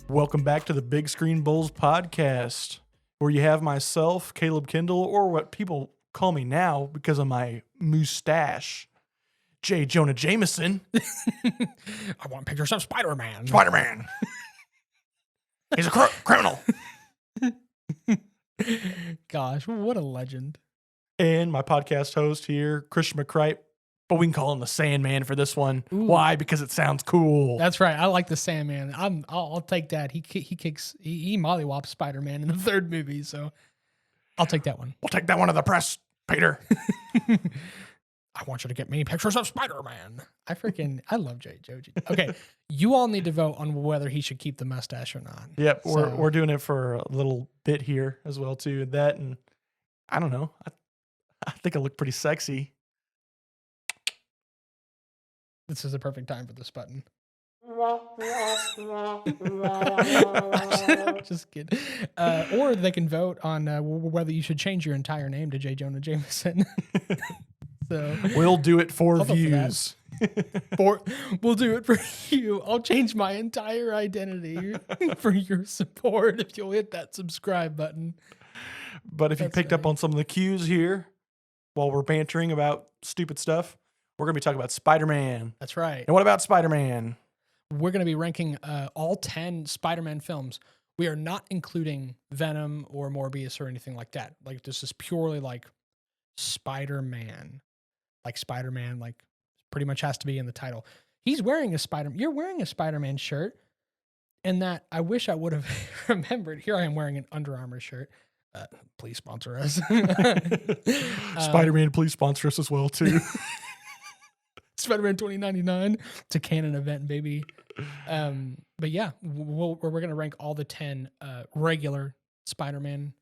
Welcome back to the Big Screen Bols podcast, where you have myself, Caleb Kindle, or what people call me now because of my mustache, J. Jonah Jameson. I want pictures of Spider-Man. Spider-Man. He's a criminal. Gosh, what a legend. And my podcast host here, Christian McCripe, but we can call him the Sandman for this one. Ooh. Why? Because it sounds cool. That's right. I like the Sandman. I'll take that. He mollywops Spider-Man in the third movie, so I'll take that one. We'll take that one to the press, Peter. I want you to get me pictures of Spider-Man. I love J. Joji. Okay, you all need to vote on whether he should keep the mustache or not. Yep, we're doing it for a little bit here as well too. That, and I don't know. I think I look pretty sexy. This is the perfect time for this button. Just kidding. Or they can vote on whether you should change your entire name to J. Jonah Jameson. So we'll do it for I'll vote views. We'll do it for you. I'll change my entire identity for your support if you'll hit that subscribe button. But if you picked up on some of the cues here while we're bantering about stupid stuff, we're going to be talking about Spider-Man. That's right. And what about Spider-Man? We're going to be ranking all 10 Spider-Man films. We are not including Venom or Morbius or anything like that. Like, this is purely like Spider-Man. Like pretty much has to be in the title. You're wearing a Spider-Man shirt. And that I wish I would have remembered. Here I am wearing an Under Armour shirt. Please sponsor us. Spider-Man, please sponsor us as well too. Spider-Man 2099. It's a canon event, baby. But yeah, we're going to rank all the 10 regular Spider-Man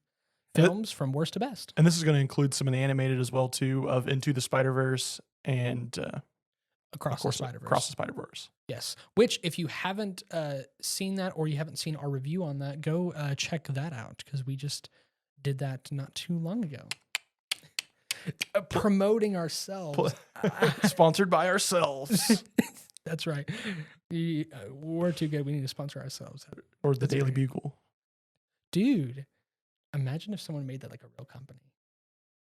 films from worst to best. And this is going to include some of the animated as well too, of Into the Spider-Verse and Across the Spider-Verse. Across the Spider-Verse. Yes. Which, if you haven't seen that or you haven't seen our review on that, go check that out because we just did that not too long ago. Promoting ourselves. Sponsored by ourselves. That's right. We're too good. We need to sponsor ourselves. Or the Daily Bugle. Dude, imagine if someone made that like a real company.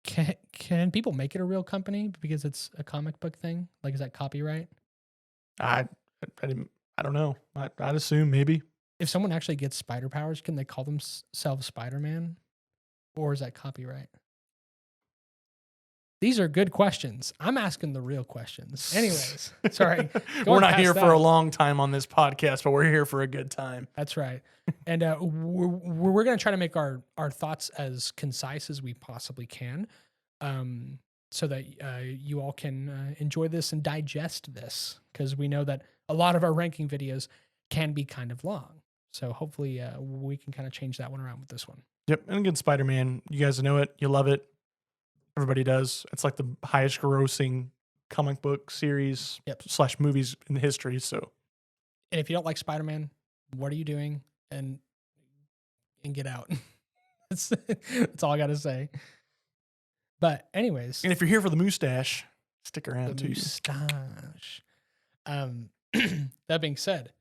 Can people make it a real company because it's a comic book thing? Like, is that copyright? I don't know. I'd assume maybe. If someone actually gets spider powers, can they call themselves Spider-Man? Or is that copyright? These are good questions. I'm asking the real questions. Anyways, sorry. We're not here for a long time on this podcast, but we're here for a good time. That's right. And we're going to try to make our thoughts as concise as we possibly can so that you all can enjoy this and digest this, because we know that a lot of our ranking videos can be kind of long. So hopefully we can kind of change that one around with this one. Yep. And again, Spider-Man, you guys know it. You love it. Everybody does. It's like the highest grossing comic book series / movies in history. So, and if you don't like Spider-Man, what are you doing? And get out. That's all I got to say. But anyways. And if you're here for the mustache, stick around too. Mustache. That being said,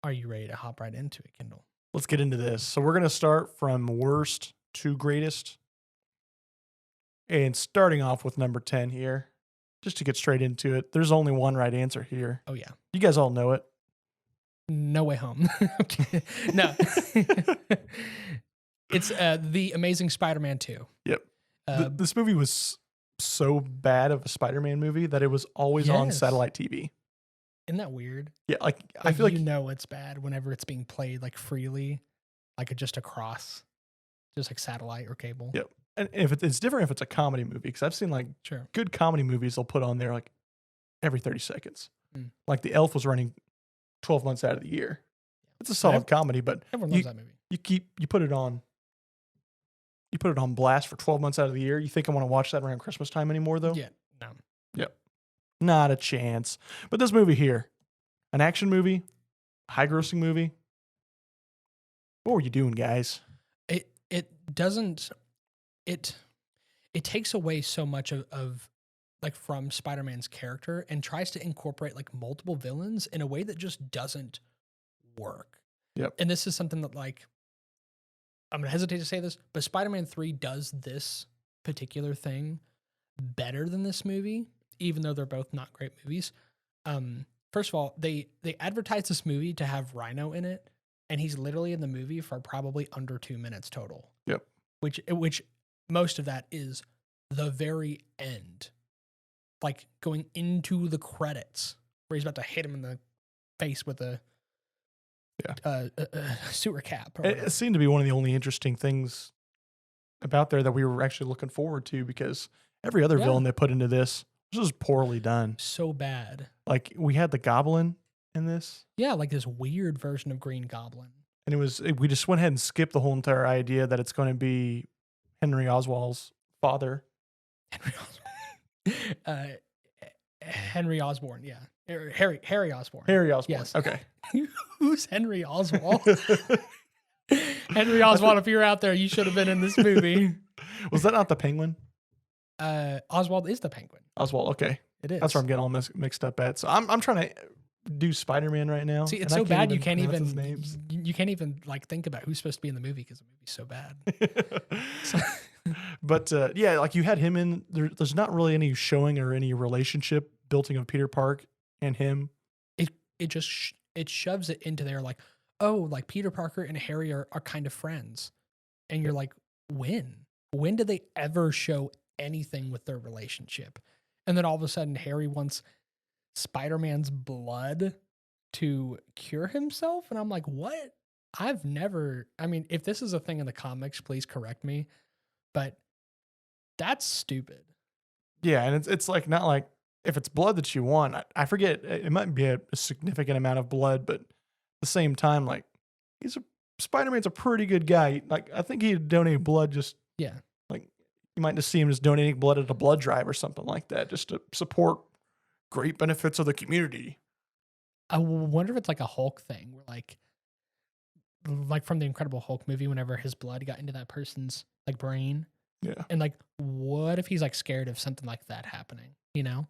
are you ready to hop right into it, Kindle? Let's get into this. So we're going to start from worst to greatest. And starting off with number 10 here, just to get straight into it, there's only one right answer here. Oh, yeah. You guys all know it. No Way Home. No. It's The Amazing Spider-Man 2. Yep. This movie was so bad of a Spider-Man movie that it was always on satellite TV. Isn't that weird? Yeah, like I feel like it's bad whenever it's being played like freely, like just across, just like satellite or cable. Yep. And if it's different if it's a comedy movie, because I've seen like good comedy movies they'll put on there like every 30 seconds. Like The Elf was running 12 months out of the year. It's a solid comedy, but everyone loves that movie. You put it on blast for 12 months out of the year. You think I want to watch that around Christmas time anymore though? Yeah. No. Yep. Not a chance. But this movie here, an action movie, high grossing movie. What were you doing, guys? It doesn't. It takes away so much of like from Spider-Man's character and tries to incorporate like multiple villains in a way that just doesn't work. Yep. And this is something that, like, I'm going to hesitate to say this, but Spider-Man 3 does this particular thing better than this movie, even though they're both not great movies. First of all, they advertised this movie to have Rhino in it, and he's literally in the movie for probably under 2 minutes total. Yep. Which most of that is the very end, like going into the credits where he's about to hit him in the face with a sewer cap. It seemed to be one of the only interesting things about there that we were actually looking forward to, because every other villain they put into this was just poorly done. So bad. Like, we had the Goblin in this. Yeah, like this weird version of Green Goblin. And we just went ahead and skipped the whole entire idea that it's going to be Henry Oswald's father. Henry Osborn, yeah. Harry Osborn. Harry Osborn. Yes. Okay. Who's Henry Oswald? Henry Oswald, if you're out there, you should have been in this movie. Was that not the Penguin? Oswald is the Penguin. Oswald, okay. It is. That's where I'm getting all mixed up at. So I'm trying to do Spider-Man right now. See, it's so bad you can't even like think about who's supposed to be in the movie because the movie's so bad. But yeah, like, you had him in there. There's not really any showing or any relationship building of Peter Park and him. It just it shoves it into there, like, oh, like Peter Parker and Harry are kind of friends, and you're like, when did they ever show anything with their relationship? And then all of a sudden Harry wants Spider-Man's blood to cure himself, and I'm like, what? I mean, if this is a thing in the comics, please correct me, but that's stupid. Yeah, and it's like, not like, if it's blood that you want, I forget, it might be a significant amount of blood, but at the same time, like, Spider-Man's a pretty good guy. Like, I think he'd donate blood just, Yeah. like, you might just see him just donating blood at a blood drive or something like that, just to support great benefits of the community. I wonder if it's like a Hulk thing where like from the Incredible Hulk movie, whenever his blood got into that person's like brain. Yeah. And like, what if he's like scared of something like that happening, you know?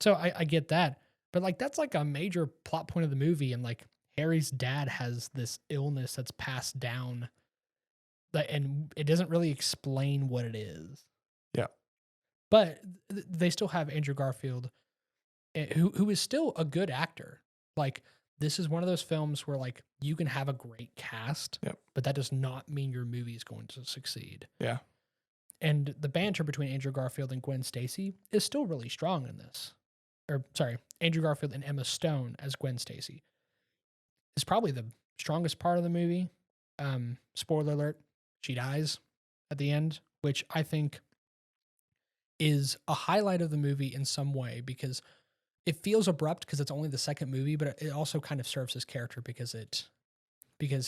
So I get that, but like, that's like a major plot point of the movie. And like, Harry's dad has this illness that's passed down, and it doesn't really explain what it is. Yeah. But they still have Andrew Garfield, who is still a good actor. Like, this is one of those films where like you can have a great cast, but that does not mean your movie is going to succeed. Yeah. And the banter between Andrew Garfield and Gwen Stacy is still really strong in this. Or sorry, Andrew Garfield and Emma Stone as Gwen Stacy is probably the strongest part of the movie. Spoiler alert, she dies at the end, which I think is a highlight of the movie in some way, because it feels abrupt because it's only the second movie, but it also kind of serves his character because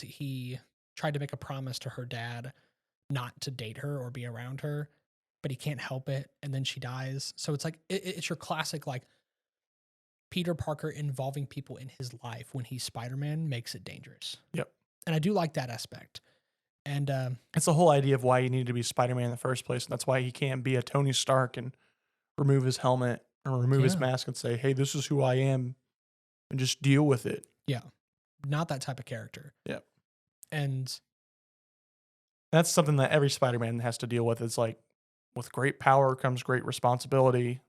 he tried to make a promise to her dad not to date her or be around her, but he can't help it, and then she dies. So it's like it's your classic like Peter Parker involving people in his life when he's Spider-Man makes it dangerous. Yep. And I do like that aspect. And it's the whole idea of why he needed to be Spider-Man in the first place, and that's why he can't be a Tony Stark and remove his helmet or remove his mask and say, hey, this is who I am, and just deal with it. Yeah. Not that type of character. Yep. And that's something that every Spider-Man has to deal with. It's like, with great power comes great responsibility.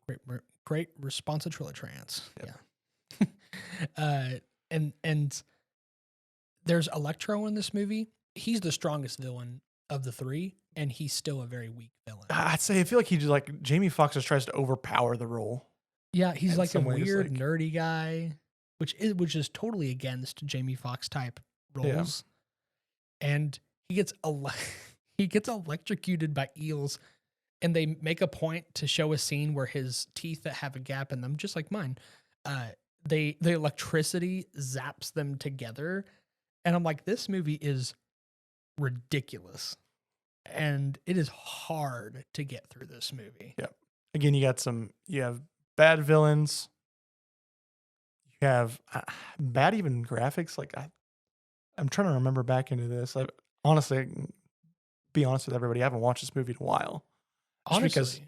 Great responsibilitrans. Yep. Yeah. And there's Electro in this movie. He's the strongest villain of the three, and he's still a very weak villain. I'd say I feel like Jamie Foxx just tries to overpower the role. Yeah, he's like a weird, nerdy guy, which is totally against Jamie Foxx type roles. Yeah. And he gets electrocuted by eels, and they make a point to show a scene where his teeth that have a gap in them, just like mine, the electricity zaps them together. And I'm like, this movie is ridiculous. And it is hard to get through this movie. Yeah. Again, you have bad villains. You have bad even graphics. Like, I'm trying to remember back into this. Honestly, be honest with everybody, I haven't watched this movie in a while. Honestly, because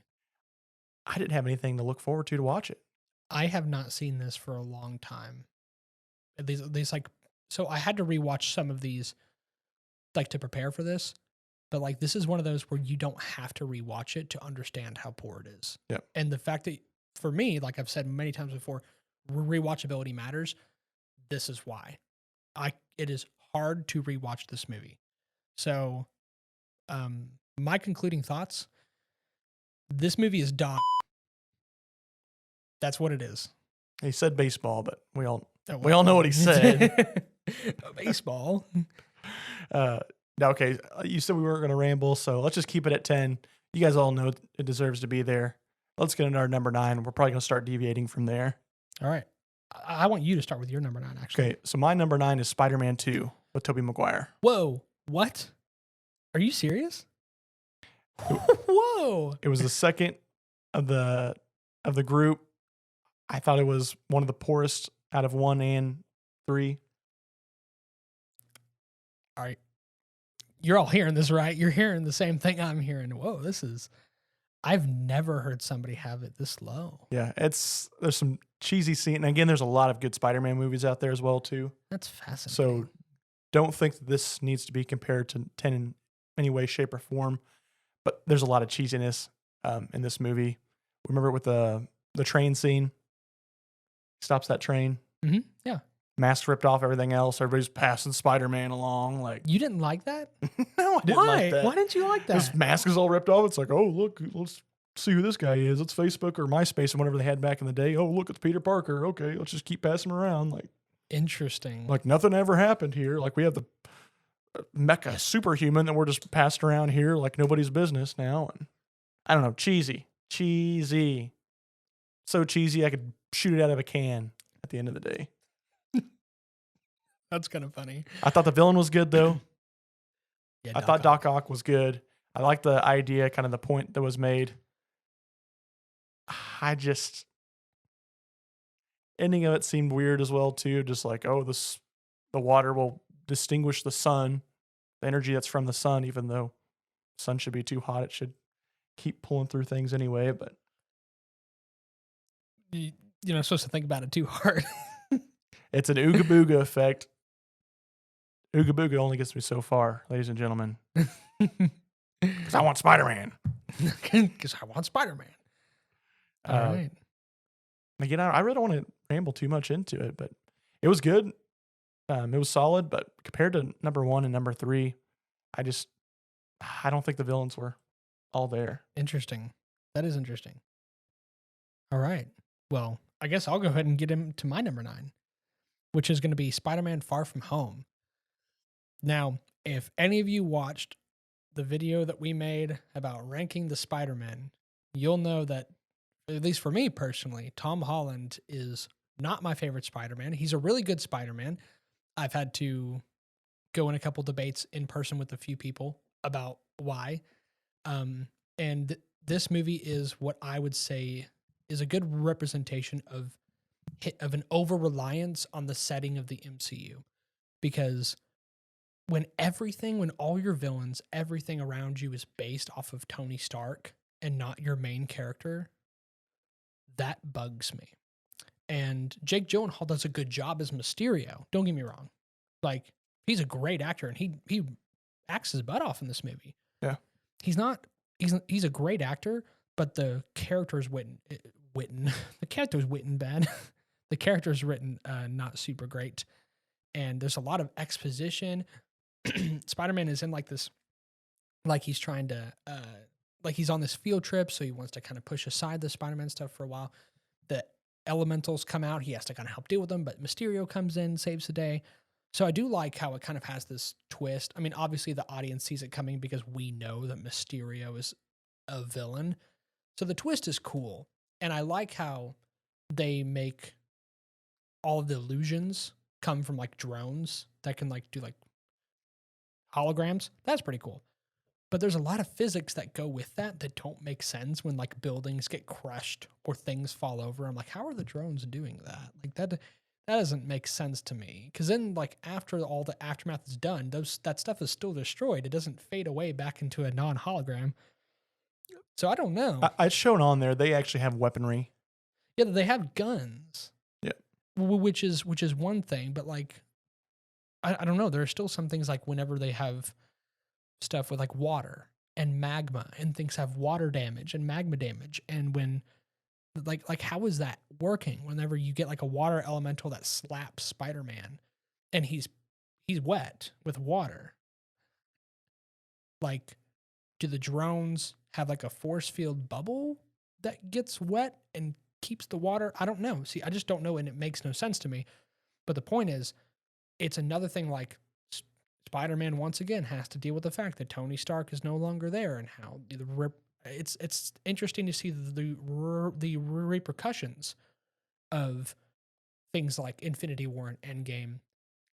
I didn't have anything to look forward to watch it. I have not seen this for a long time. These like So I had to rewatch some of these, like, to prepare for this. But like, this is one of those where you don't have to rewatch it to understand how poor it is. Yep. And the fact that, for me, like I've said many times before, rewatchability matters. This is why. It is hard to rewatch this movie. So, my concluding thoughts: this movie is dog. That's what it is. He said baseball, but we all know what he said. Baseball. Okay, you said we weren't going to ramble, so let's just keep it at 10. You guys all know it deserves to be there. Let's get into our number 9. We're probably going to start deviating from there. All right. I want you to start with your number 9, actually. Okay, so my number 9 is Spider-Man 2 with Tobey Maguire. Whoa, what? Are you serious? Whoa. It was the second of the group. I thought it was one of the poorest out of 1 and 3. All right. You're all hearing this, right? You're hearing the same thing I'm hearing. Whoa, I've never heard somebody have it this low. Yeah, there's some cheesy scene. And again, there's a lot of good Spider-Man movies out there as well, too. That's fascinating. So don't think that this needs to be compared to 10 in any way, shape, or form. But there's a lot of cheesiness in this movie. Remember with the train scene? Stops that train. Mm-hmm. Yeah. Mask ripped off, everything else. Everybody's passing Spider-Man along. Like, you didn't like that? No, I didn't like that. Why didn't you like that? His mask is all ripped off. It's like, oh, look, let's see who this guy is. It's Facebook or MySpace and whatever they had back in the day. Oh, look, it's Peter Parker. Okay, let's just keep passing him around. Like, interesting. Like nothing ever happened here. Like we have the mecha superhuman that we're just passed around here like nobody's business now. And I don't know, cheesy. So cheesy I could shoot it out of a can at the end of the day. That's kind of funny. I thought the villain was good though. Yeah, I thought Doc Ock was good. I like the idea, kind of the point that was made. Ending of it seemed weird as well too. Just like, oh, the water will distinguish the sun, the energy that's from the sun, even though the sun should be too hot. It should keep pulling through things anyway. But you're not supposed to think about it too hard. It's an Ooga Booga effect. Ooga Booga only gets me so far, ladies and gentlemen. Because I want Spider-Man. Because I want Spider-Man. All right. Again, I really don't want to ramble too much into it, but it was good. It was solid, but compared to number 1 and number 3, I don't think the villains were all there. Interesting. That is interesting. All right. Well, I guess I'll go ahead and get him to my number 9, which is going to be Spider-Man Far From Home. Now, if any of you watched the video that we made about ranking the Spider-Men, you'll know that, at least for me personally, Tom Holland is not my favorite Spider-Man. He's a really good Spider-Man. I've had to go in a couple debates in person with a few people about why. And this movie is what I would say is a good representation of an over-reliance on the setting of the MCU. Because when all your villains, everything around you is based off of Tony Stark and not your main character, that bugs me. And Jake Gyllenhaal does a good job as Mysterio. Don't get me wrong. Like, he's a great actor and he acts his butt off in this movie. Yeah. He's a great actor, but the character's written bad. The character's written not super great. And there's a lot of exposition. Spider-Man is in like this, like he's trying to, like he's on this field trip, so he wants to kind of push aside the Spider-Man stuff for a while. The elementals come out, he has to kind of help deal with them, but Mysterio comes in, saves the day. So I do like how it kind of has this twist. I mean, obviously the audience sees it coming because we know that Mysterio is a villain. So the twist is cool. And I like how they make all of the illusions come from like drones that can like do like holograms. That's pretty cool. But there's a lot of physics that go with that don't make sense when like buildings get crushed or things fall over. I'm like, how are the drones doing that? Like that doesn't make sense to me. Because then like after all the aftermath is done, that stuff is still destroyed. It doesn't fade away back into a non-hologram. So I don't know. It's shown on there. They actually have weaponry. Yeah, they have guns. Yeah. Which is one thing, but like I don't know. There are still some things like whenever they have stuff with like water and magma, and things have water damage and magma damage, and when like how is that working? Whenever you get like a water elemental that slaps Spider-Man, and he's wet with water, like do the drones have like a force field bubble that gets wet and keeps the water? I don't know. See, I just don't know, and it makes no sense to me. But the point is, it's another thing like Spider-Man once again has to deal with the fact that Tony Stark is no longer there, and how it's interesting to see the repercussions of things like Infinity War and Endgame,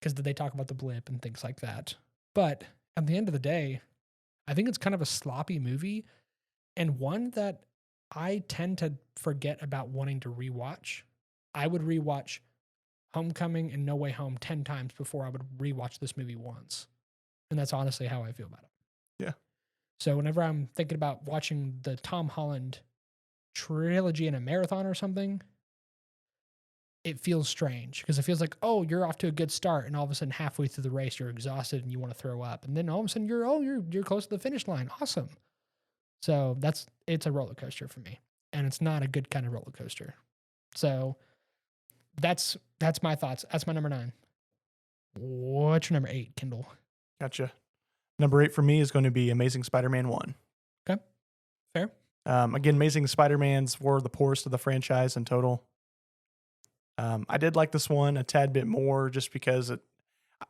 because they talk about the blip and things like that. But at the end of the day, I think it's kind of a sloppy movie, and one that I tend to forget about wanting to rewatch. I would rewatch Homecoming and No Way Home 10 times before I would rewatch this movie once. And that's honestly how I feel about it. Yeah. So whenever I'm thinking about watching the Tom Holland trilogy in a marathon or something, it feels strange, because it feels like, oh, you're off to a good start, and all of a sudden halfway through the race you're exhausted and you want to throw up, and then all of a sudden you're close to the finish line. Awesome. So it's a roller coaster for me, and it's not a good kind of roller coaster. So that's my thoughts. That's my number 9. What's your number 8, Kendall? Gotcha. Number 8 for me is going to be Amazing Spider-Man 1. Okay. Fair. Again, Amazing Spider-Mans were the poorest of the franchise in total. I did like this one a tad bit more just because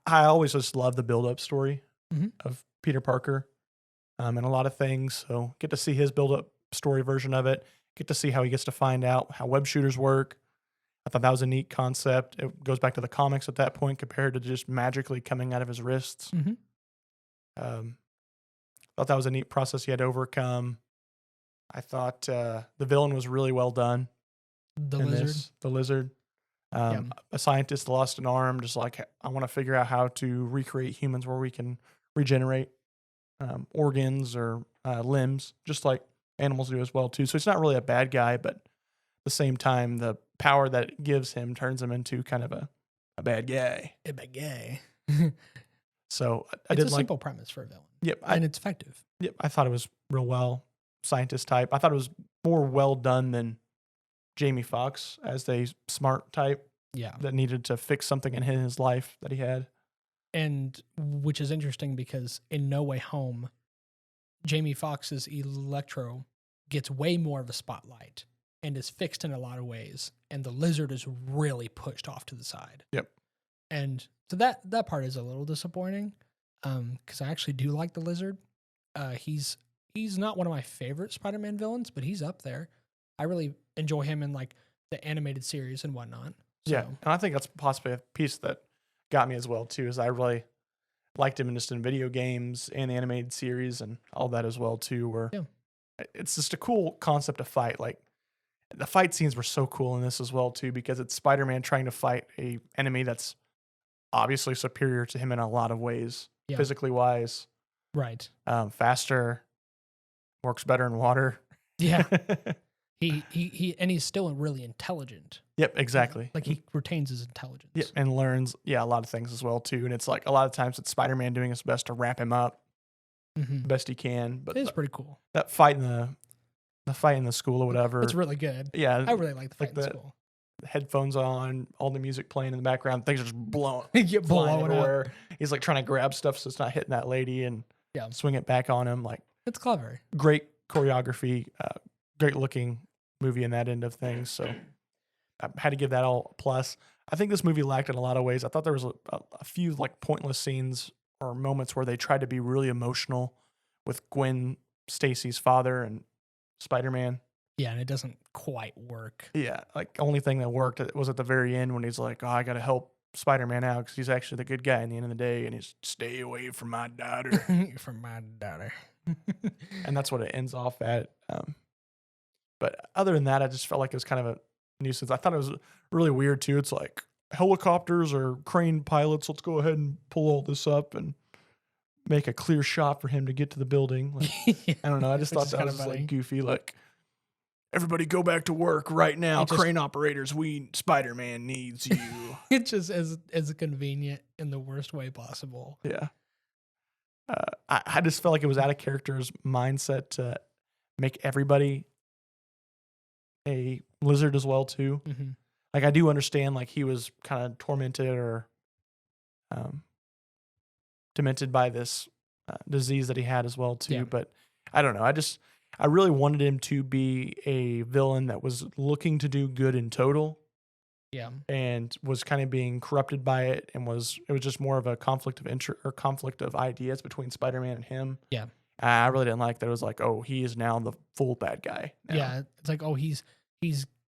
I always just love the build-up story of Peter Parker and a lot of things. So get to see his build-up story version of it. Get to see how he gets to find out how web shooters work. I thought that was a neat concept. It goes back to the comics at that point compared to just magically coming out of his wrists. Thought that was a neat process he had to overcome. I thought the villain was really well done. The lizard. The lizard. A scientist lost an arm, just like, I want to figure out how to recreate humans where we can regenerate organs or limbs, just like animals do as well too. So it's not really a bad guy, but at the same time, the power that it gives him turns him into kind of a bad guy. A bad guy. So I it's did a like simple premise for a villain. Yep, and it's effective. Yep, I thought it was real well scientist type. I thought it was more well done than Jamie Foxx as a smart type. Yeah, that needed to fix something in his life that he had. And which is interesting because in No Way Home, Jamie Foxx's Electro gets way more of a spotlight and is fixed in a lot of ways, and the lizard is really pushed off to the side. Yep. And so that part is a little disappointing, because I actually do like the lizard. He's not one of my favorite Spider-Man villains, but he's up there. I really enjoy him in like the animated series and whatnot. So. Yeah, and I think that's possibly a piece that got me as well too, is I really liked him in video games and the animated series and all that as well too, where it's just a cool concept to fight. Like the fight scenes were so cool in this as well too, because it's Spider-Man trying to fight a enemy that's obviously superior to him in a lot of ways, physically wise. Right. Faster, works better in water. Yeah. He and he's still really intelligent. Yep, exactly. Like he retains his intelligence. Yep, and learns a lot of things as well too. And it's like a lot of times it's Spider-Man doing his best to wrap him up the best he can. But it's pretty cool. That fight in the fight in the school or whatever. It's really good. Yeah, I really like the fight in school. The headphones on, all the music playing in the background, things are just blowing everywhere. Up. He's like trying to grab stuff so it's not hitting that lady and swing it back on him. Like it's clever. Great choreography, great looking movie in that end of things. So I had to give that all a plus. I think this movie lacked in a lot of ways. I thought there was a few like pointless scenes or moments where they tried to be really emotional with Gwen Stacy's father and Spider-Man. Yeah, and it doesn't quite work. Yeah, like only thing that worked was at the very end when he's like, "Oh, I got to help Spider-Man out because he's actually the good guy in the end of the day," and he's stay away from my daughter. From my daughter. And that's what it ends off at. But other than that, I just felt like it was kind of a nuisance. I thought it was really weird too. It's like helicopters or crane pilots. Let's go ahead and pull all this up and make a clear shot for him to get to the building. Like, I don't know. I just thought that was like goofy. Like everybody go back to work right now. It just- Crane operators, Spider-Man needs you. It's just as convenient in the worst way possible. Yeah. I just felt like it was out of character's mindset to make everybody a lizard as well too. Mm-hmm. Like I do understand like he was kind of tormented or demented by this disease that he had as well too. Yeah. But I don't know. I really wanted him to be a villain that was looking to do good in total. Yeah. And was kind of being corrupted by it, and it was just more of a conflict of interest or conflict of ideas between Spider-Man and him. Yeah. I really didn't like that. It was like, oh, he is now the full bad guy. Now. Yeah. It's like, oh, he's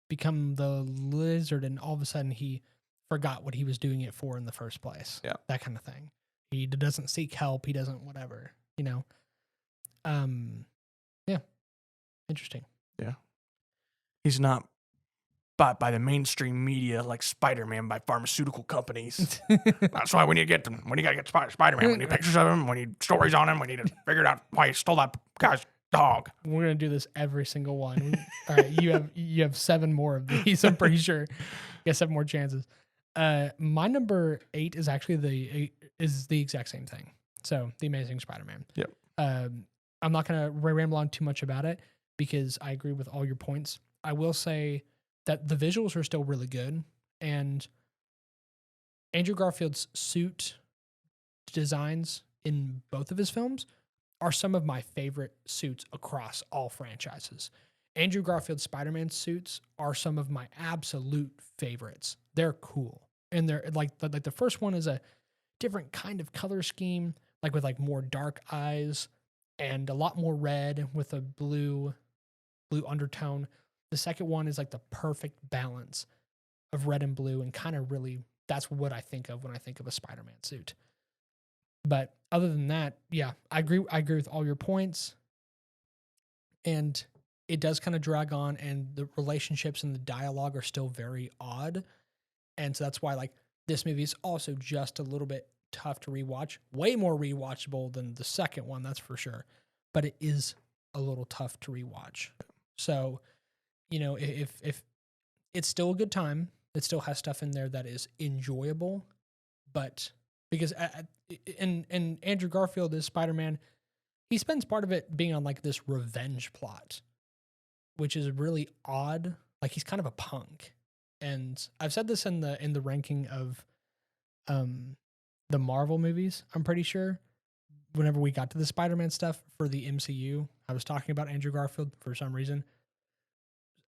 become the lizard, and all of a sudden he forgot what he was doing it for in the first place. Yeah. That kind of thing. He doesn't seek help. He doesn't whatever, you know. Yeah. Interesting. Yeah. He's not bought by the mainstream media like Spider-Man by pharmaceutical companies. That's why we need to get them. We need to get Spider-Man. We need pictures of him. We need stories on him. We need to figure out why he stole that guy's dog. We're gonna do this every single one. All right, you have 7 more of these. I'm pretty sure. You got 7 more chances. My number 8 is actually the exact same thing. So the Amazing Spider-Man. Yep. I'm not gonna ramble on too much about it because I agree with all your points. I will say that the visuals are still really good, and Andrew Garfield's suit designs in both of his films are some of my favorite suits across all franchises. Andrew Garfield's Spider-Man suits are some of my absolute favorites. They're cool. And they're like the first one is a different kind of color scheme, like with like more dark eyes and a lot more red with a blue undertone. The second one is like the perfect balance of red and blue, and kind of really that's what I think of when I think of a Spider-Man suit. But other than that, yeah, I agree with all your points. And it does kind of drag on, and the relationships and the dialogue are still very odd. And so that's why like this movie is also just a little bit tough to rewatch. Way more rewatchable than the second one, that's for sure. But it is a little tough to rewatch. So, you know, if it's still a good time, it still has stuff in there that is enjoyable, but because in Andrew Garfield is Spider-Man, he spends part of it being on like this revenge plot, which is really odd. Like he's kind of a punk. And I've said this in the ranking of the Marvel movies, I'm pretty sure. Whenever we got to the Spider-Man stuff for the MCU, I was talking about Andrew Garfield for some reason.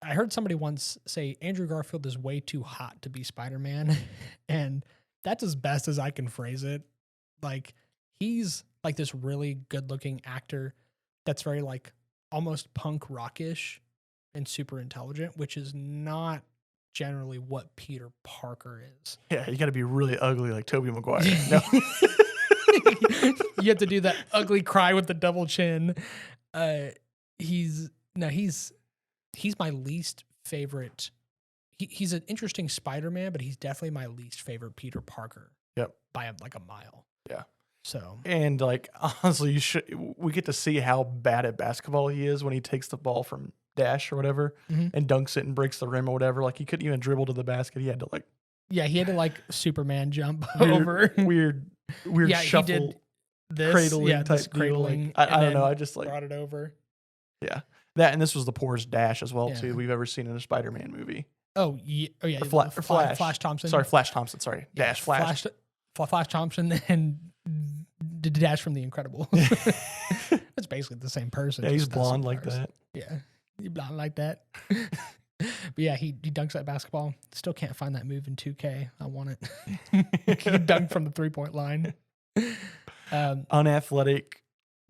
I heard somebody once say Andrew Garfield is way too hot to be Spider-Man. And that's as best as I can phrase it. Like, he's like this really good-looking actor that's very like almost punk rockish and super intelligent, which is not generally what Peter Parker is. Yeah, you got to be really ugly like Tobey Maguire. No. You have to do that ugly cry with the double chin. He's my least favorite. He's an interesting Spider-Man, but he's definitely my least favorite Peter Parker. Yep. By like a mile. Yeah. So. And like honestly, we get to see how bad at basketball he is when he takes the ball from Dash or whatever and dunks it and breaks the rim or whatever. Like he couldn't even dribble to the basket. He had to like. Yeah, he had to like Superman jump over. Weird yeah, shuffle. He did this, cradling type cradling. Deal. Like, I don't know. I just like brought it over. Yeah. That, and this was the poorest Dash as well, Yeah. too, we've ever seen in a Spider-Man movie. Oh, yeah. Or Flash. Flash Thompson. Sorry, Flash Thompson. Sorry. Dash, Flash. Flash Thompson and Dash from The Incredibles. It's basically the same person. Yeah, he's blonde like that. Yeah, he's blonde like that. But yeah, he dunks that basketball. Still can't find that move in 2K. I want it. He dunked from the 3-point line. Unathletic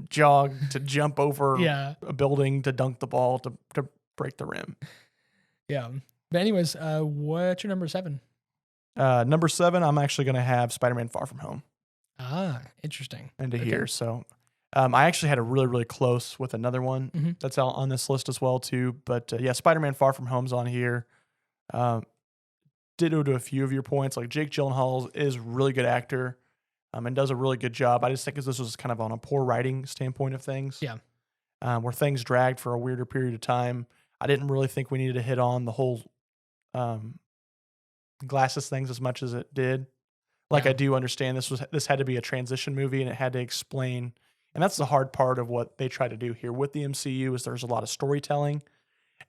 jog to jump over a building to dunk the ball to break the rim. Yeah. But anyways, what's your number 7? Number 7, I'm actually going to have Spider-Man Far From Home. Ah, interesting. Into here. So I actually had a really, really close with another one that's out on this list as well, too. But yeah, Spider-Man Far From Home's on here. Ditto to a few of your points. Like Jake Gyllenhaal is a really good actor and does a really good job. I just think this was kind of on a poor writing standpoint of things. Yeah. Where things dragged for a weirder period of time. I didn't really think we needed to hit on the whole glasses things as much as it did. Like, I do understand this had to be a transition movie, and it had to explain, and that's the hard part of what they try to do here with the MCU is there's a lot of storytelling,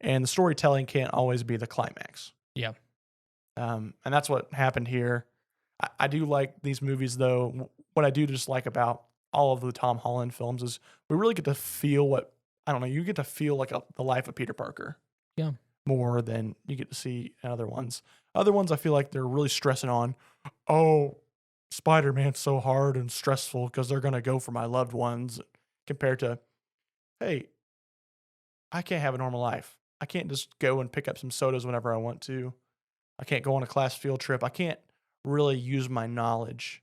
and the storytelling can't always be the climax. Yeah. And that's what happened here. I do like these movies, though. What I do just like about all of the Tom Holland films is we really get to feel you get to feel like the life of Peter Parker. Yeah. More than you get to see in other ones. Other ones, I feel like they're really stressing on, oh, Spider-Man's so hard and stressful because they're going to go for my loved ones, compared to, hey, I can't have a normal life. I can't just go and pick up some sodas whenever I want to. I can't go on a class field trip. I can't really use my knowledge.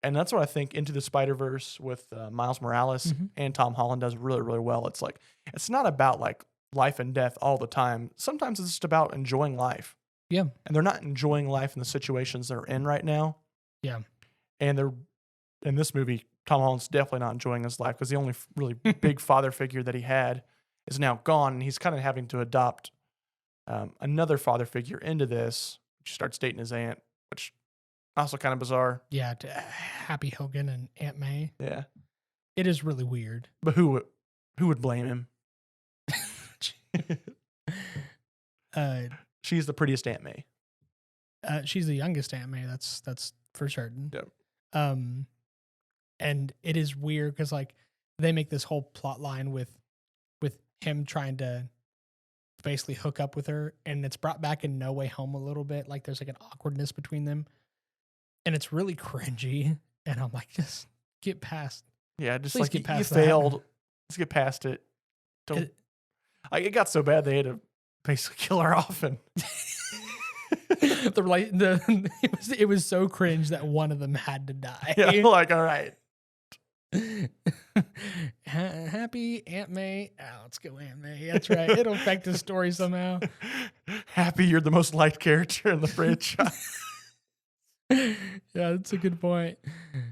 And that's what I think Into the Spider-Verse with Miles Morales and Tom Holland does really, really well. It's like, it's not about like life and death all the time. Sometimes it's just about enjoying life. Yeah. And they're not enjoying life in the situations they're in right now. Yeah. And they're, in this movie, Tom Holland's definitely not enjoying his life because the only really big father figure that he had is now gone. And he's kind of having to adopt another father figure into this, which starts dating his aunt, which also kind of bizarre. Yeah. Happy Hogan and Aunt May. Yeah. It is really weird. But who would blame him? She's the prettiest Aunt May. She's the youngest Aunt May. That's for certain. Yep. And it is weird because like they make this whole plot line with him trying to basically hook up with her, and it's brought back in No Way Home a little bit. Like there's like an awkwardness between them, and it's really cringy. And I'm like, just get past. Yeah, just Please like get you past that. failed. Let's get past it. Don't. It got so bad they had to basically kill her off, and it was so cringe that one of them had to die. yeah, like all right. Happy Aunt May. Oh, let's go Aunt May. That's right. It'll affect the story somehow. Happy you're the most liked character in the franchise. Yeah, that's a good point.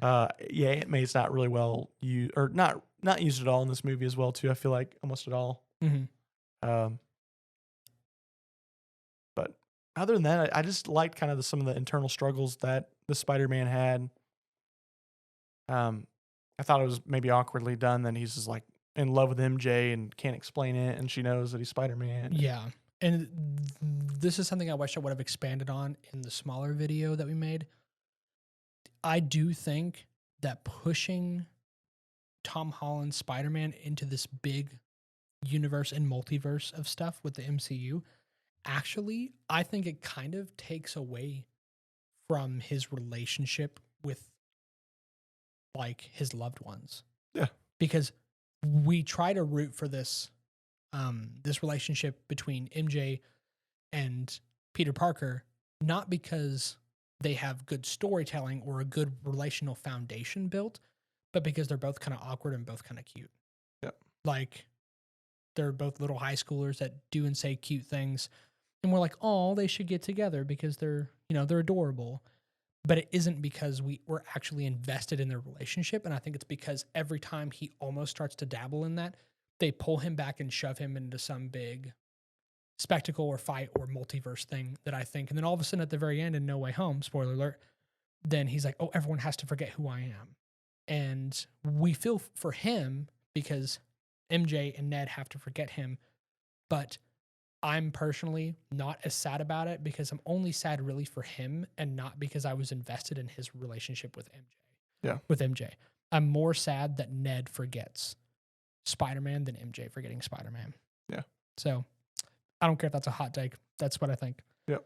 Yeah, Aunt May's not really well used, or not used at all in this movie as well too. I feel like almost at all. Mm-hmm. But other than that, I just liked kind of some of the internal struggles that the Spider-Man had. I thought it was maybe awkwardly done. Then he's just like in love with MJ and can't explain it, and she knows that he's Spider-Man. Yeah, and this is something I wish I would have expanded on in the smaller video that we made. I do think that pushing Tom Holland's Spider-Man into this big universe and multiverse of stuff with the MCU, actually, I think it kind of takes away from his relationship with like his loved ones. Yeah. Because we try to root for this this relationship between MJ and Peter Parker, not because they have good storytelling or a good relational foundation built, but because they're both kind of awkward and both kind of cute. Yeah. Like they're both little high schoolers that do and say cute things. And we're like, oh, they should get together because they're adorable. But it isn't because we're actually invested in their relationship. And I think it's because every time he almost starts to dabble in that, they pull him back and shove him into some big spectacle or fight or multiverse thing that I think. And then all of a sudden at the very end in No Way Home, spoiler alert, then he's like, oh, everyone has to forget who I am. And we feel for him because MJ and Ned have to forget him. But I'm personally not as sad about it because I'm only sad really for him and not because I was invested in his relationship with MJ. Yeah. With MJ. I'm more sad that Ned forgets Spider-Man than MJ forgetting Spider-Man. Yeah. So I don't care if that's a hot take. That's what I think. Yep.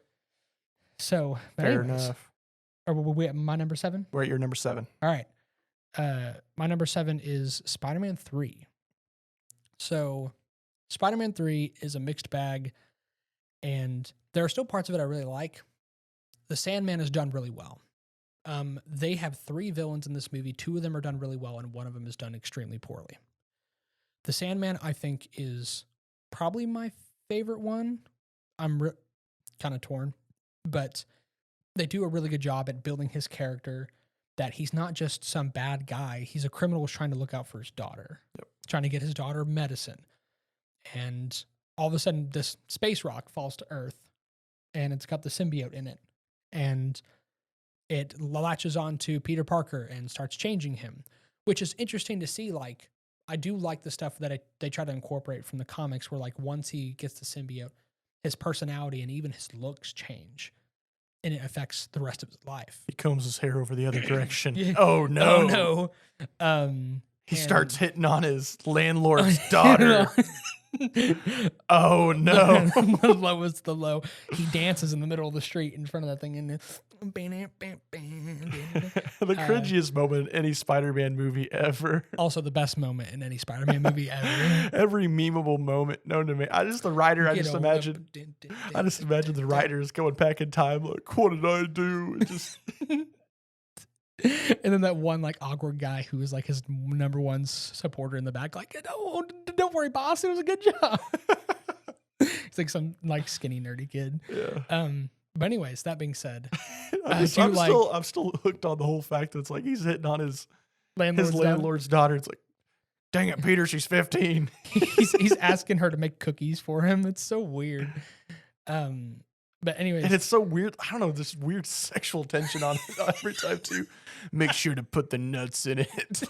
So fair enough. Are we at my number 7? We're at your number 7. All right. My number 7 is Spider-Man 3. So Spider-Man 3 is a mixed bag, and there are still parts of it I really like. The Sandman is done really well. They have 3 villains in this movie. 2 of them are done really well, and 1 of them is done extremely poorly. The Sandman, I think, is probably my favorite one. I'm kind of torn, but they do a really good job at building his character, that he's not just some bad guy. He's a criminal who's trying to look out for his daughter, trying to get his daughter medicine. And all of a sudden this space rock falls to Earth, and it's got the symbiote in it, and it latches on to Peter Parker and starts changing him, which is interesting to see. Like, I do like the stuff that they try to incorporate from the comics, where like once he gets the symbiote, his personality and even his looks change, and it affects the rest of his life. He combs his hair over the other direction. Yeah. Oh no! Oh no! He starts hitting on his landlord's daughter. Oh no! The lowest the low. He dances in the middle of the street in front of that thing, and the cringiest moment in any Spider-Man movie ever. Also, the best moment in any Spider-Man movie ever. Every memeable moment known to me. I just imagine the writers going back in time, like, what did I do? It just. And then that one like awkward guy who was like his number one supporter in the back, like, no, don't worry, boss, it was a good job. He's like some like skinny nerdy kid. Yeah. But anyways, that being said, I'm still hooked on the whole fact that it's like he's hitting on his landlord's daughter. It's like, dang it, Peter, she's 15. he's asking her to make cookies for him. It's so weird. But anyways, and it's so weird. I don't know, this weird sexual tension on it every time too. Make sure to put the nuts in it.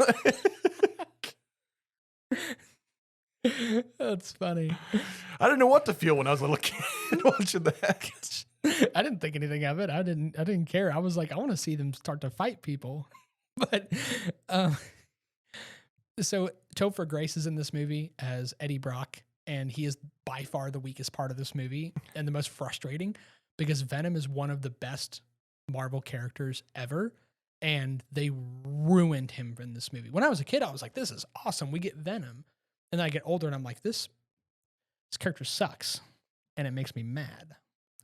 That's funny. I didn't know what to feel when I was a little kid watching that. I didn't think anything of it. I didn't care. I was like, I want to see them start to fight people. But so Topher Grace is in this movie as Eddie Brock, and he is by far the weakest part of this movie and the most frustrating, because Venom is one of the best Marvel characters ever, and they ruined him in this movie. When I was a kid, I was like, this is awesome. We get Venom. And then I get older and I'm like, this character sucks, and it makes me mad.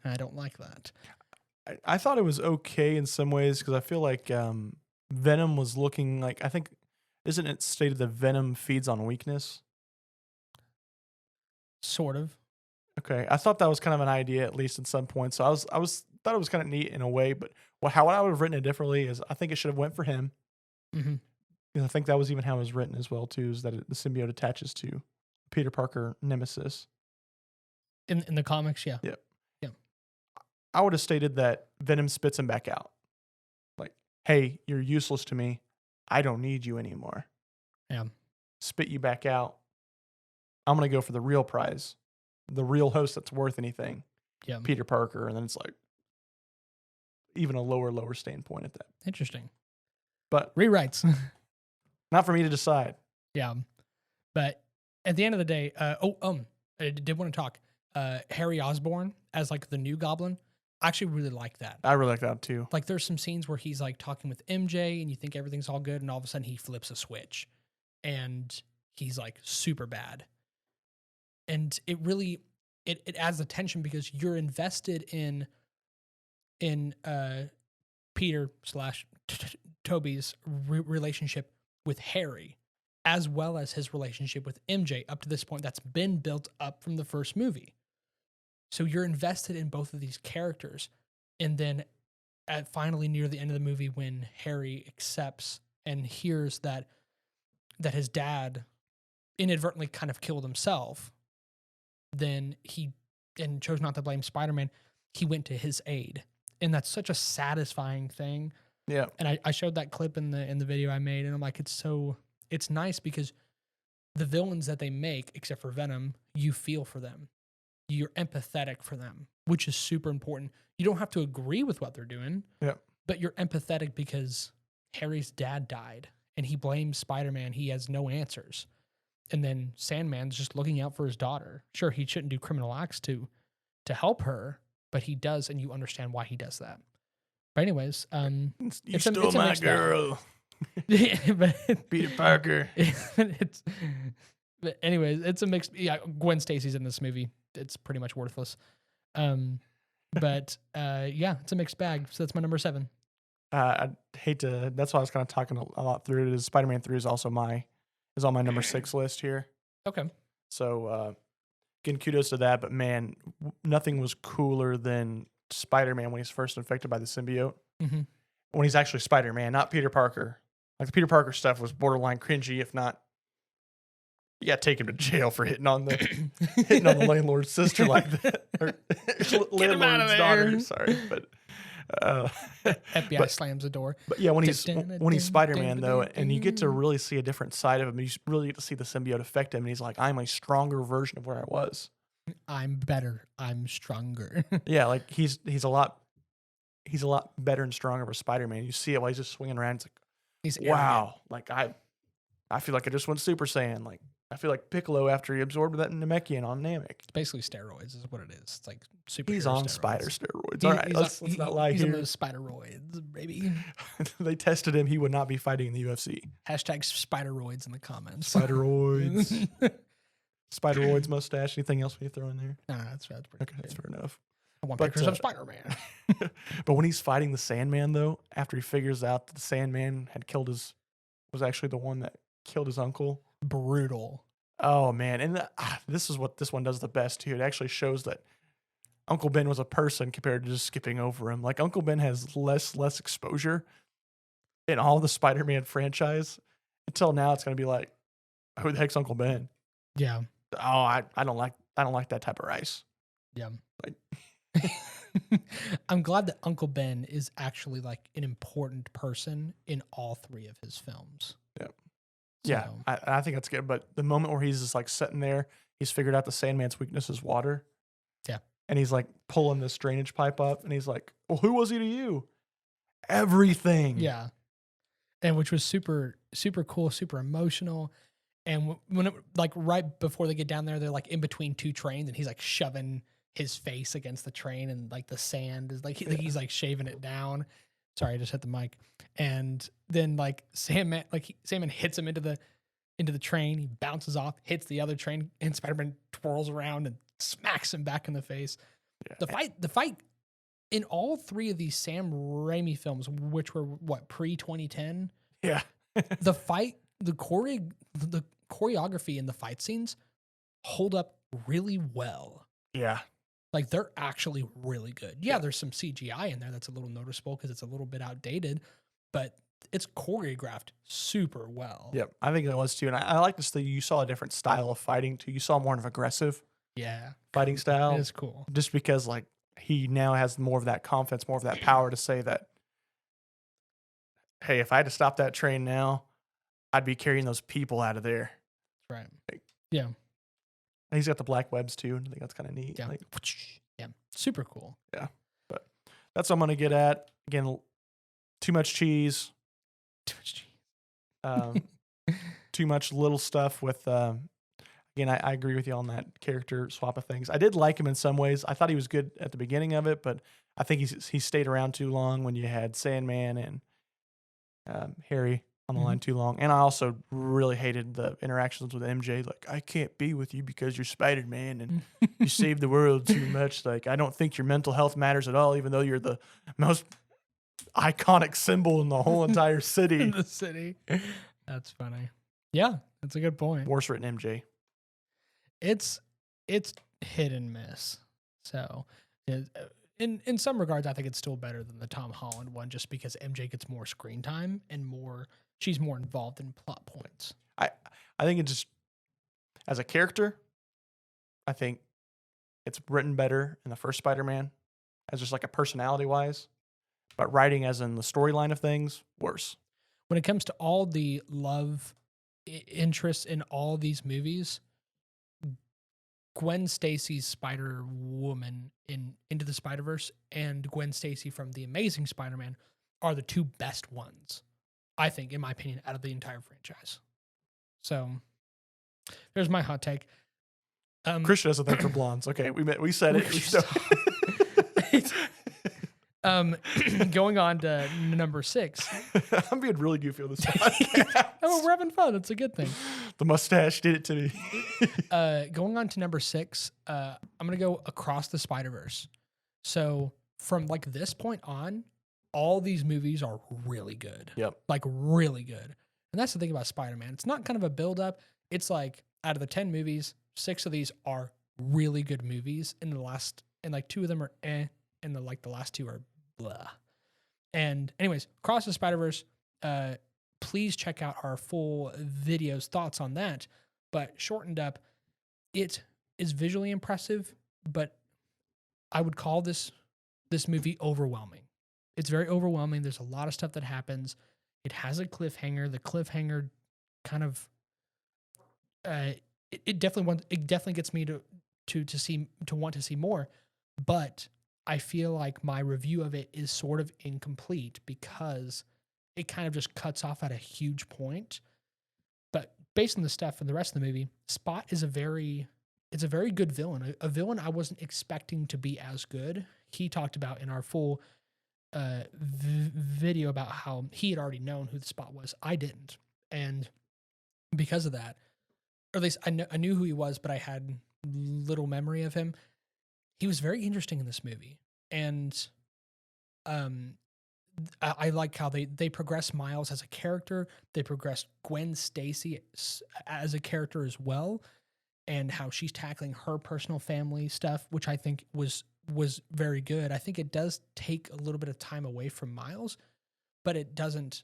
And I don't like that. I thought it was okay in some ways, because I feel like Venom was looking like, I think, isn't it stated that Venom feeds on weakness? Sort of. Okay, I thought that was kind of an idea, at least at some point. So I thought it was kind of neat in a way. But how I would have written it differently is, I think it should have went for him. Mm-hmm. I think that was even how it was written as well too. Is that the symbiote attaches to Peter Parker nemesis in the comics? Yeah. Yeah. Yeah. I would have stated that Venom spits him back out. Like, hey, you're useless to me. I don't need you anymore. Yeah. Spit you back out. I'm going to go for the real prize, the real host that's worth anything. Yeah. Peter Parker. And then it's like even a lower standpoint at that. Interesting. But rewrites. Not for me to decide. Yeah. But at the end of the day, I did want to talk. Harry Osborn as like the new Goblin. I actually really like that. I really like that too. Like there's some scenes where he's like talking with MJ and you think everything's all good, and all of a sudden he flips a switch and he's like super bad. And it really it adds the tension because you're invested in Peter / Toby's relationship with Harry, as well as his relationship with MJ up to this point that's been built up from the first movie. So you're invested in both of these characters. And then finally near the end of the movie, when Harry accepts and hears that his dad inadvertently kind of killed himself, then and chose not to blame Spider-Man, he went to his aid. And that's such a satisfying thing. Yeah. And I showed that clip in the video I made, and I'm like, it's nice because the villains that they make, except for Venom, you feel for them. You're empathetic for them, which is super important. You don't have to agree with what they're doing. Yeah. But you're empathetic because Harry's dad died and he blames Spider-Man. He has no answers. And then Sandman's just looking out for his daughter. Sure, he shouldn't do criminal acts to help her, but he does, and you understand why he does that. But anyways, you stole my girl. Peter Parker. But anyways, it's a mixed. Yeah, Gwen Stacy's in this movie. It's pretty much worthless. But yeah, it's a mixed bag. So that's my number 7. I hate to. That's why I was kind of talking a lot through it. Is Spider-Man 3 is also on my number 6 list here. Okay. So again, kudos to that. But man, nothing was cooler than Spider-Man when he's first infected by the symbiote. Mm-hmm. When he's actually Spider-Man, not Peter Parker. Like the Peter Parker stuff was borderline cringy, if not You got to take him to jail for hitting on the landlord's sister like that, or Get him out of landlord's daughter. there. Sorry, but FBI slams the door. but yeah, when he's Spider-Man though, and you get to really see a different side of him, you really get to see the symbiote affect him, and he's like, I'm a stronger version of where I was. I'm better. I'm stronger. Yeah, like he's a lot better and stronger of a Spider-Man. You see it while he's just swinging around. It's like, He's wow, like I feel like I just went Super Saiyan. Like I feel like Piccolo after he absorbed that Namekian on Namek. It's basically steroids is what it is. It's like super. He's on spider steroids. All right, let's not lie he's here. on those spideroids, baby. They tested him. He would not be fighting in the UFC. Hashtag spideroids in the comments. Spideroids. Spideroids mustache. Anything else we throw in there? No, that's pretty Okay, good. that's fair enough. I want But, pictures of Spider-Man. But when he's fighting the Sandman, though, after he figures out that the Sandman was actually the one that killed his uncle. Brutal. Oh man, and this is what this one does the best too. It actually shows that Uncle Ben was a person compared to just skipping over him. Like Uncle Ben has less exposure in all the Spider-Man franchise. Until now, it's gonna be like, who the heck's Uncle Ben? Yeah. Oh, I don't like that type of rice. Yeah. Like, I'm glad that Uncle Ben is actually like an important person in all three of his films. Yeah. So, Yeah, I think that's good. But the moment where he's just like sitting there, he's figured out the Sandman's weakness is water. Yeah. And he's like pulling this drainage pipe up, and he's like, well, who was he to you? Everything. Yeah. And which was super, super cool, super emotional. And when it, like right before they get down there, they're like in between two trains, and he's like shoving his face against the train, and like the sand is like, he's like shaving it down. Sorry, I just hit the mic. And then like Sandman hits him into the train. He bounces off, hits the other train, and Spider-Man twirls around and smacks him back in the face. Yeah. The fight in all three of these Sam Raimi films, which were what, pre-2010? Yeah. The choreography and the fight scenes hold up really well. Yeah. Like they're actually really good. Yeah, there's some CGI in there that's a little noticeable because it's a little bit outdated, but it's choreographed super well. Yep. I think it was too. And I like to see you saw a different style of fighting too. You saw more of an aggressive fighting style. It is cool. Just because like he now has more of that confidence, more of that power to say that, hey, if I had to stop that train now, I'd be carrying those people out of there. Right. Like, yeah. And he's got the black webs too. And I think that's kind of neat. Yeah. Like, yeah. Super cool. Yeah. But that's what I'm going to get at. Again, too much cheese. Too much cheese. Too much little stuff with, again, I agree with you on that character swap of things. I did like him in some ways. I thought he was good at the beginning of it, but I think he stayed around too long when you had Sandman and Harry on the line too long. And I also really hated the interactions with MJ. Like, I can't be with you because you're Spider-Man and you saved the world too much. Like, I don't think your mental health matters at all, even though you're the most iconic symbol in the whole entire city. In the city. That's funny. Yeah, that's a good point. Worse written MJ. It's hit and miss. So in some regards, I think it's still better than the Tom Holland one, just because MJ gets more screen time and she's more involved in plot points. I think it just, as a character, I think it's written better in the first Spider-Man, as just like a personality wise, but writing as in the storyline of things, worse. When it comes to all the love interests in all these movies, Gwen Stacy's Spider-Woman in Into the Spider-Verse and Gwen Stacy from The Amazing Spider-Man are the two best ones, I think, in my opinion, out of the entire franchise. So there's my hot take. Christian has a thing for blondes. Okay, we said it. Going on to number 6. I'm being really goofy on this podcast. Oh, we're having fun. It's a good thing. The mustache did it to me. Going on to number 6, I'm going to go Across the Spider-Verse. So from like this point on, all these movies are really good. Yep. Like really good. And that's the thing about Spider-Man. It's not kind of a build-up. It's like out of the 10 movies, 6 of these are really good movies. And like 2 of them are and the last 2 are blah. And anyways, Across the Spider-Verse, please check out our full videos, thoughts on that. But shortened up, it is visually impressive, but I would call this movie overwhelming. It's very overwhelming. There's a lot of stuff that happens. It has a cliffhanger. The cliffhanger kind of it definitely gets me to want to see more. But I feel like my review of it is sort of incomplete because it kind of just cuts off at a huge point. But based on the stuff in the rest of the movie, Spot is a very good villain. A villain I wasn't expecting to be as good. He talked about in our full video about how he had already known who the Spot was. I didn't. And because of that, or at least I knew who he was, but I had little memory of him. He was very interesting in this movie. And I like how they progress Miles as a character. They progress Gwen Stacy as a character as well, and how she's tackling her personal family stuff, which I think was very good. I think it does take a little bit of time away from Miles, but it doesn't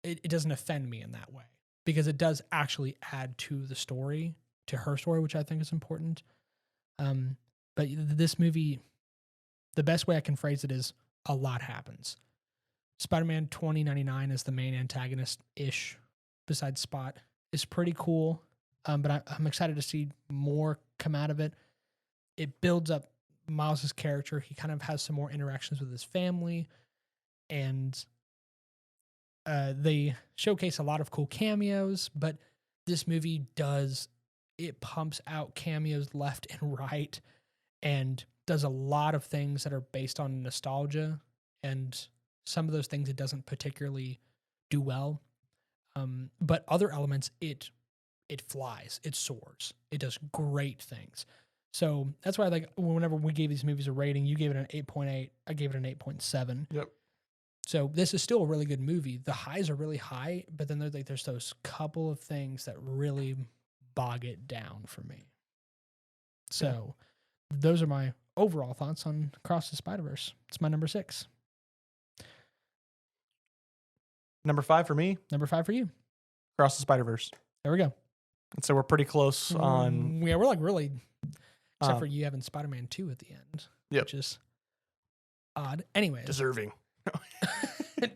offend me in that way because it does actually add to the story, to her story, which I think is important. But this movie, the best way I can phrase it is a lot happens. Spider-Man 2099 is the main antagonist-ish, besides Spot, is pretty cool. But I'm excited to see more come out of it. It builds up Miles' character. He kind of has some more interactions with his family. And they showcase a lot of cool cameos. But this movie pumps out cameos left and right. And does a lot of things that are based on nostalgia. And some of those things it doesn't particularly do well. But other elements, it flies, it soars, it does great things. So that's why, like, whenever we gave these movies a rating, you gave it an 8.8, I gave it an 8.7. Yep. So this is still a really good movie. The highs are really high, but then there's those couple of things that really bog it down for me. So those are my overall thoughts on Across the Spider-Verse. It's my number 6. Number 5 for me. Number 5 for you. Across the Spider-Verse. There we go. And so we're pretty close on... Yeah, we're like really... Except for you having Spider-Man 2 at the end. Yep. Which is odd. Anyways. Deserving.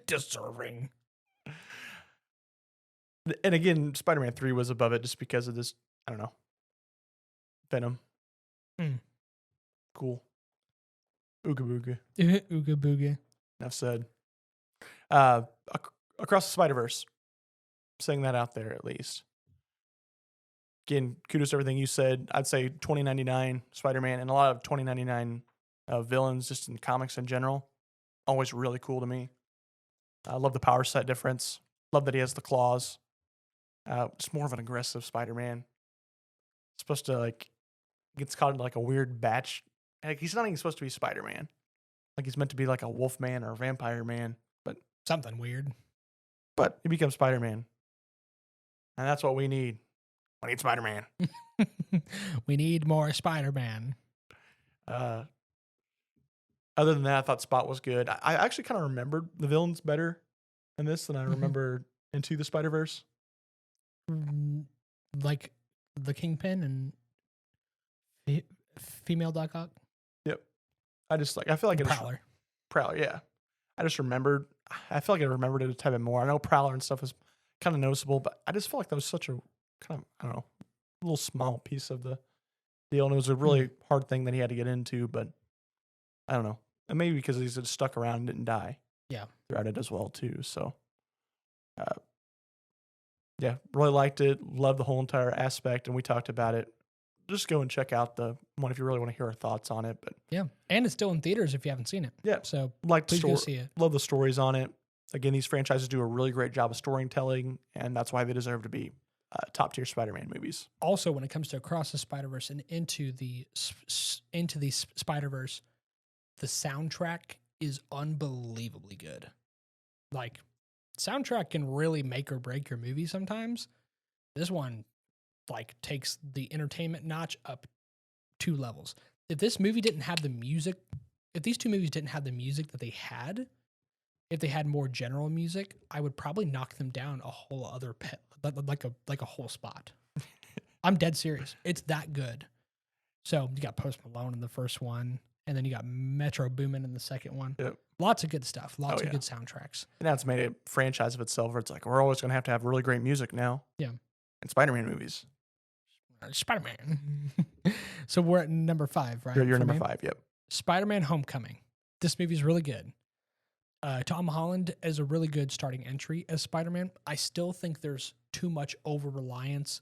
Deserving. And again, Spider-Man 3 was above it just because of this, I don't know, Venom. Cool. Ooga booga. Ooga booga. Enough said. Across the Spider-Verse. Saying that out there at least. Again, kudos to everything you said. I'd say 2099 Spider-Man and a lot of 2099 villains just in comics in general. Always really cool to me. I love the power set difference. Love that he has the claws. Just more of an aggressive Spider-Man. Supposed to, like, gets caught in like a weird batch. Like, he's not even supposed to be Spider-Man. Like, he's meant to be like a wolf man or a vampire man, but something weird. But he becomes Spider-Man. And that's what we need. We need Spider-Man. We need more Spider-Man. Other than that, I thought Spot was good. I actually kind of remembered the villains better in this than I remember Into the Spider-Verse. Like the Kingpin and female Doc Ock? Yep. I feel like Prowler. Prowler, yeah. I just remembered. I feel like I remembered it a tad bit more. I know Prowler and stuff is kind of noticeable, but I just felt like that was such a kind of, I don't know, little small piece of the deal. And it was a really hard thing that he had to get into, but I don't know. And maybe because he's just stuck around and didn't die. Yeah. Throughout it as well, too. So, yeah, really liked it. Loved the whole entire aspect. And we talked about it. Just go and check out the one if you really want to hear our thoughts on it. But yeah. And it's still in theaters if you haven't seen it. Yeah. So please go see it. Love the stories on it. Again, these franchises do a really great job of storytelling, and that's why they deserve to be top tier Spider-Man movies. Also, when it comes to Across the Spider-Verse and into the Spider-Verse, the soundtrack is unbelievably good. Like, soundtrack can really make or break your movie sometimes. This one, like, takes the entertainment notch up 2 levels. If this movie didn't have the music, if these 2 movies didn't have the music that they had, if they had more general music, I would probably knock them down a whole other like a whole spot. I'm dead serious. It's that good. So you got Post Malone in the first one, and then you got Metro Boomin in the second one. Yep. Lots of good stuff. Lots of yeah. good soundtracks. And now it's made a franchise of itself where it's like, we're always going to have really great music now. Yeah. And Spider-Man movies. Spider-Man. So we're at number 5, right? You're for number me? 5, yep. Spider-Man Homecoming. This movie is really good. Tom Holland is a really good starting entry as Spider-Man. I still think there's too much over-reliance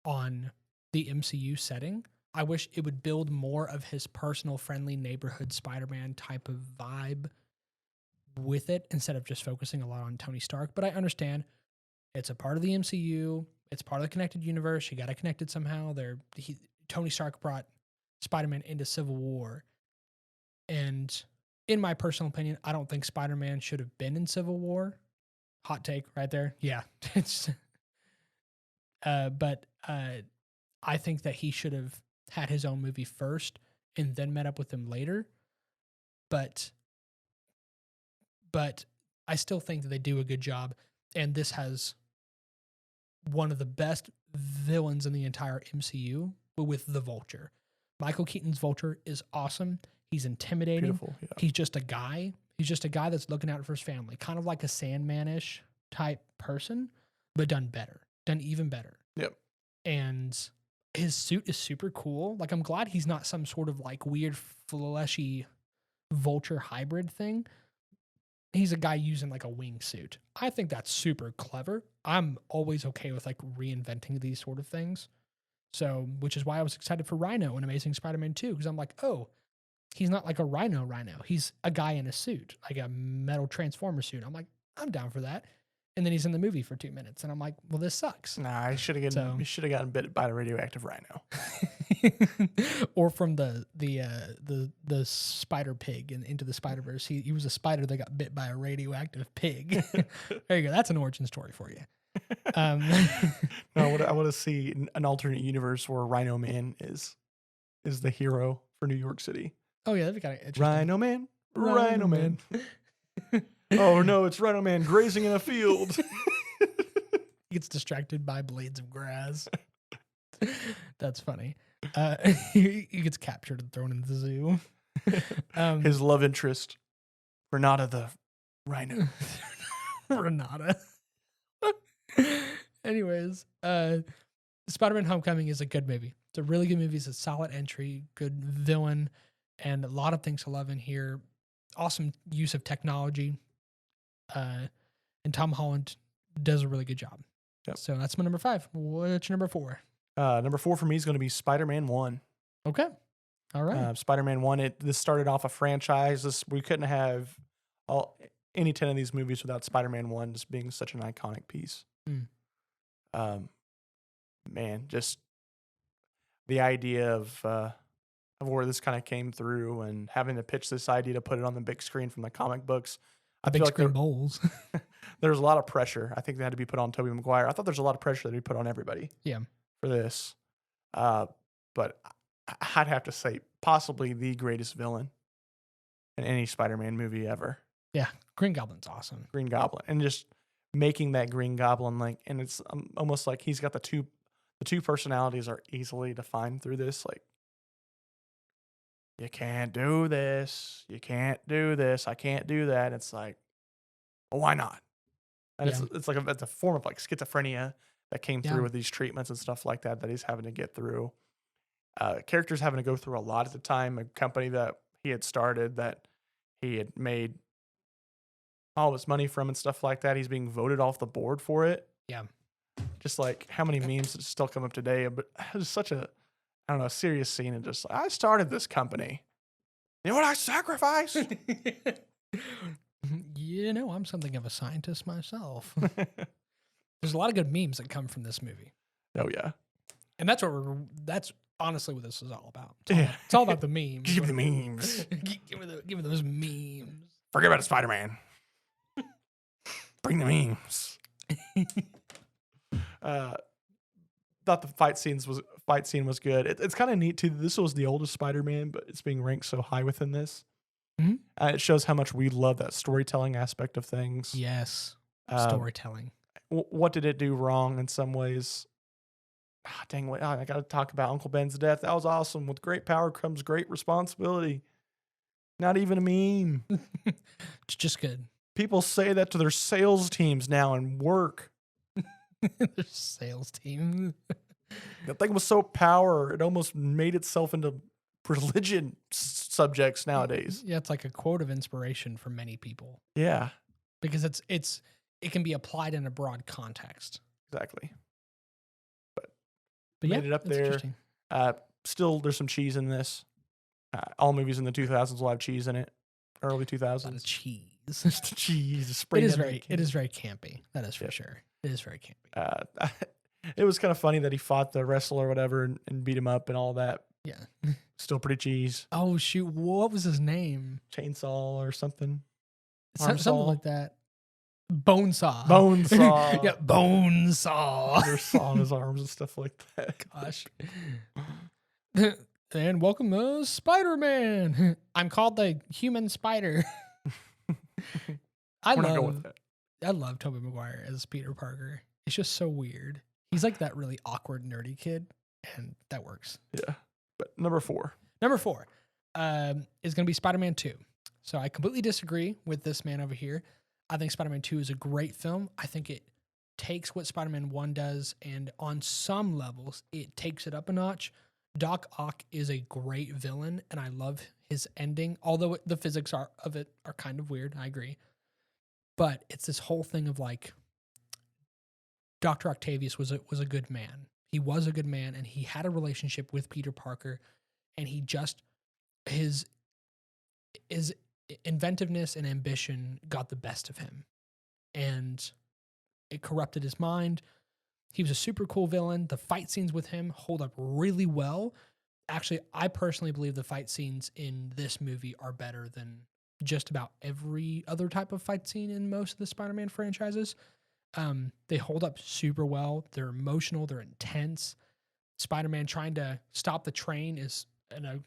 on the MCU setting. I wish it would build more of his personal, friendly neighborhood Spider-Man type of vibe with it instead of just focusing a lot on Tony Stark. But I understand it's a part of the MCU. It's part of the connected universe. You got to connect it somehow. Tony Stark brought Spider-Man into Civil War. And in my personal opinion, I don't think Spider-Man should have been in Civil War. Hot take right there. Yeah. But I think that he should have had his own movie first and then met up with him later. But I still think that they do a good job. And this has one of the best villains in the entire MCU with the Vulture. Michael Keaton's Vulture is awesome. He's intimidating. Beautiful. Yeah. He's just a guy. He's just a guy that's looking out for his family, kind of like a Sandman-ish type person, but done better, done even better. Yep. And his suit is super cool. Like, I'm glad he's not some sort of like weird fleshy Vulture hybrid thing. He's a guy using like a wingsuit. I think that's super clever. I'm always okay with like reinventing these sort of things. So, which is why I was excited for Rhino in Amazing Spider-Man 2, because I'm like, oh, he's not like a rhino. He's a guy in a suit, like a metal transformer suit. I'm like, I'm down for that. And then he's in the movie for 2 minutes, and I'm like, well, this sucks. Nah, he should have gotten bit by a radioactive rhino. Or from the spider pig in Into the Spider-Verse. He was a spider that got bit by a radioactive pig. There you go. That's an origin story for you. No, I want to see an alternate universe where Rhino Man is the hero for New York City. Oh yeah, that'd be kind of interesting. Rhino Man. Rhino Man. Oh no, it's Rhino Man grazing in a field. He gets distracted by blades of grass. That's funny. He gets captured and thrown into the zoo. His love interest, Renata the rhino. Renata. Anyways, Spider-Man Homecoming is a good movie. It's a really good movie. It's a solid entry, good villain, and a lot of things to love in here. Awesome use of technology. And Tom Holland does a really good job. Yep. So that's my number 5. What's your number 4? Number 4 for me is going to be Spider-Man 1. Okay. All right. Spider-Man 1. This started off a franchise. We couldn't have any 10 of these movies without Spider-Man 1 just being such an iconic piece. Man, just the idea of where this kind of came through and having to pitch this idea to put it on the big screen from the comic books. Big Screen Bols. There's a lot of pressure. I think that had to be put on Tobey Maguire. I thought there's a lot of pressure that he put on everybody. Yeah. For this. But I'd have to say possibly the greatest villain in any Spider-Man movie ever. Yeah. Green Goblin's awesome. Green Goblin. And just making that Green Goblin and it's almost like he's got the two personalities are easily defined through this. Like, you can't do this. You can't do this. I can't do that. It's like, well, why not? And it's like it's a form of like schizophrenia that came through with these treatments and stuff like that he's having to get through. Characters having to go through a lot at the time. A company that he had started that he had made all of his money from and stuff like that. He's being voted off the board for it. Yeah. Just like how many memes still come up today. But it was such a, I don't know, a serious scene. And just like, I started this company. You know what I sacrificed? You know, I'm something of a scientist myself. There's a lot of good memes that come from this movie. Oh, yeah. And that's honestly what this is all about. It's all about the memes. Give me the memes. give me those memes. Forget about Spider-Man. Bring the memes. Thought the fight scene was good. It's kind of neat too. This was the oldest Spider-Man, but it's being ranked so high within this. Mm-hmm. It shows how much we love that storytelling aspect of things. Yes, storytelling. What did it do wrong in some ways? dang, wait, I got to talk about Uncle Ben's death. That was awesome. With great power comes great responsibility. Not even a meme. It's just good. People say that to their sales teams now and work. Their sales team. The thing was so power, it almost made itself into religion subjects nowadays. Yeah, it's like a quote of inspiration for many people Yeah, because it can be applied in a broad context. exactly. But Made it up that's there. interesting. Still, there's some cheese in this. All movies in the 2000s will have cheese in it. Early 2000s. A lot of cheese. Cheese. It is very campy. That is for sure. It is very campy. It was kind of funny that he fought the wrestler or whatever and beat him up and all that. Yeah. Still pretty cheese. Oh shoot! What was his name? Chainsaw or something. Something like that. Bonesaw. Bonesaw. Yeah, Bonesaw. There's saw on his arms and stuff like that. Gosh. And welcome to Spider-Man. I'm called the Human Spider. I love Tobey Maguire as Peter Parker. It's just so weird. He's like that really awkward, nerdy kid, and that works. Yeah. But number 4. Number 4 is going to be Spider-Man 2. So I completely disagree with this man over here. I think Spider-Man 2 is a great film. I think it takes what Spider-Man 1 does, and on some levels, it takes it up a notch. Doc Ock is a great villain, and I love his ending, although the physics of it are kind of weird. I agree. But it's this whole thing of like, Dr. Octavius was a good man. He was a good man, and he had a relationship with Peter Parker, and he just, his inventiveness and ambition got the best of him, and it corrupted his mind. He was a super cool villain. The fight scenes with him hold up really well. Actually, I personally believe the fight scenes in this movie are better than just about every other type of fight scene in most of the Spider-Man franchises. They hold up super well. They're emotional. They're intense. Spider-Man trying to stop the train is an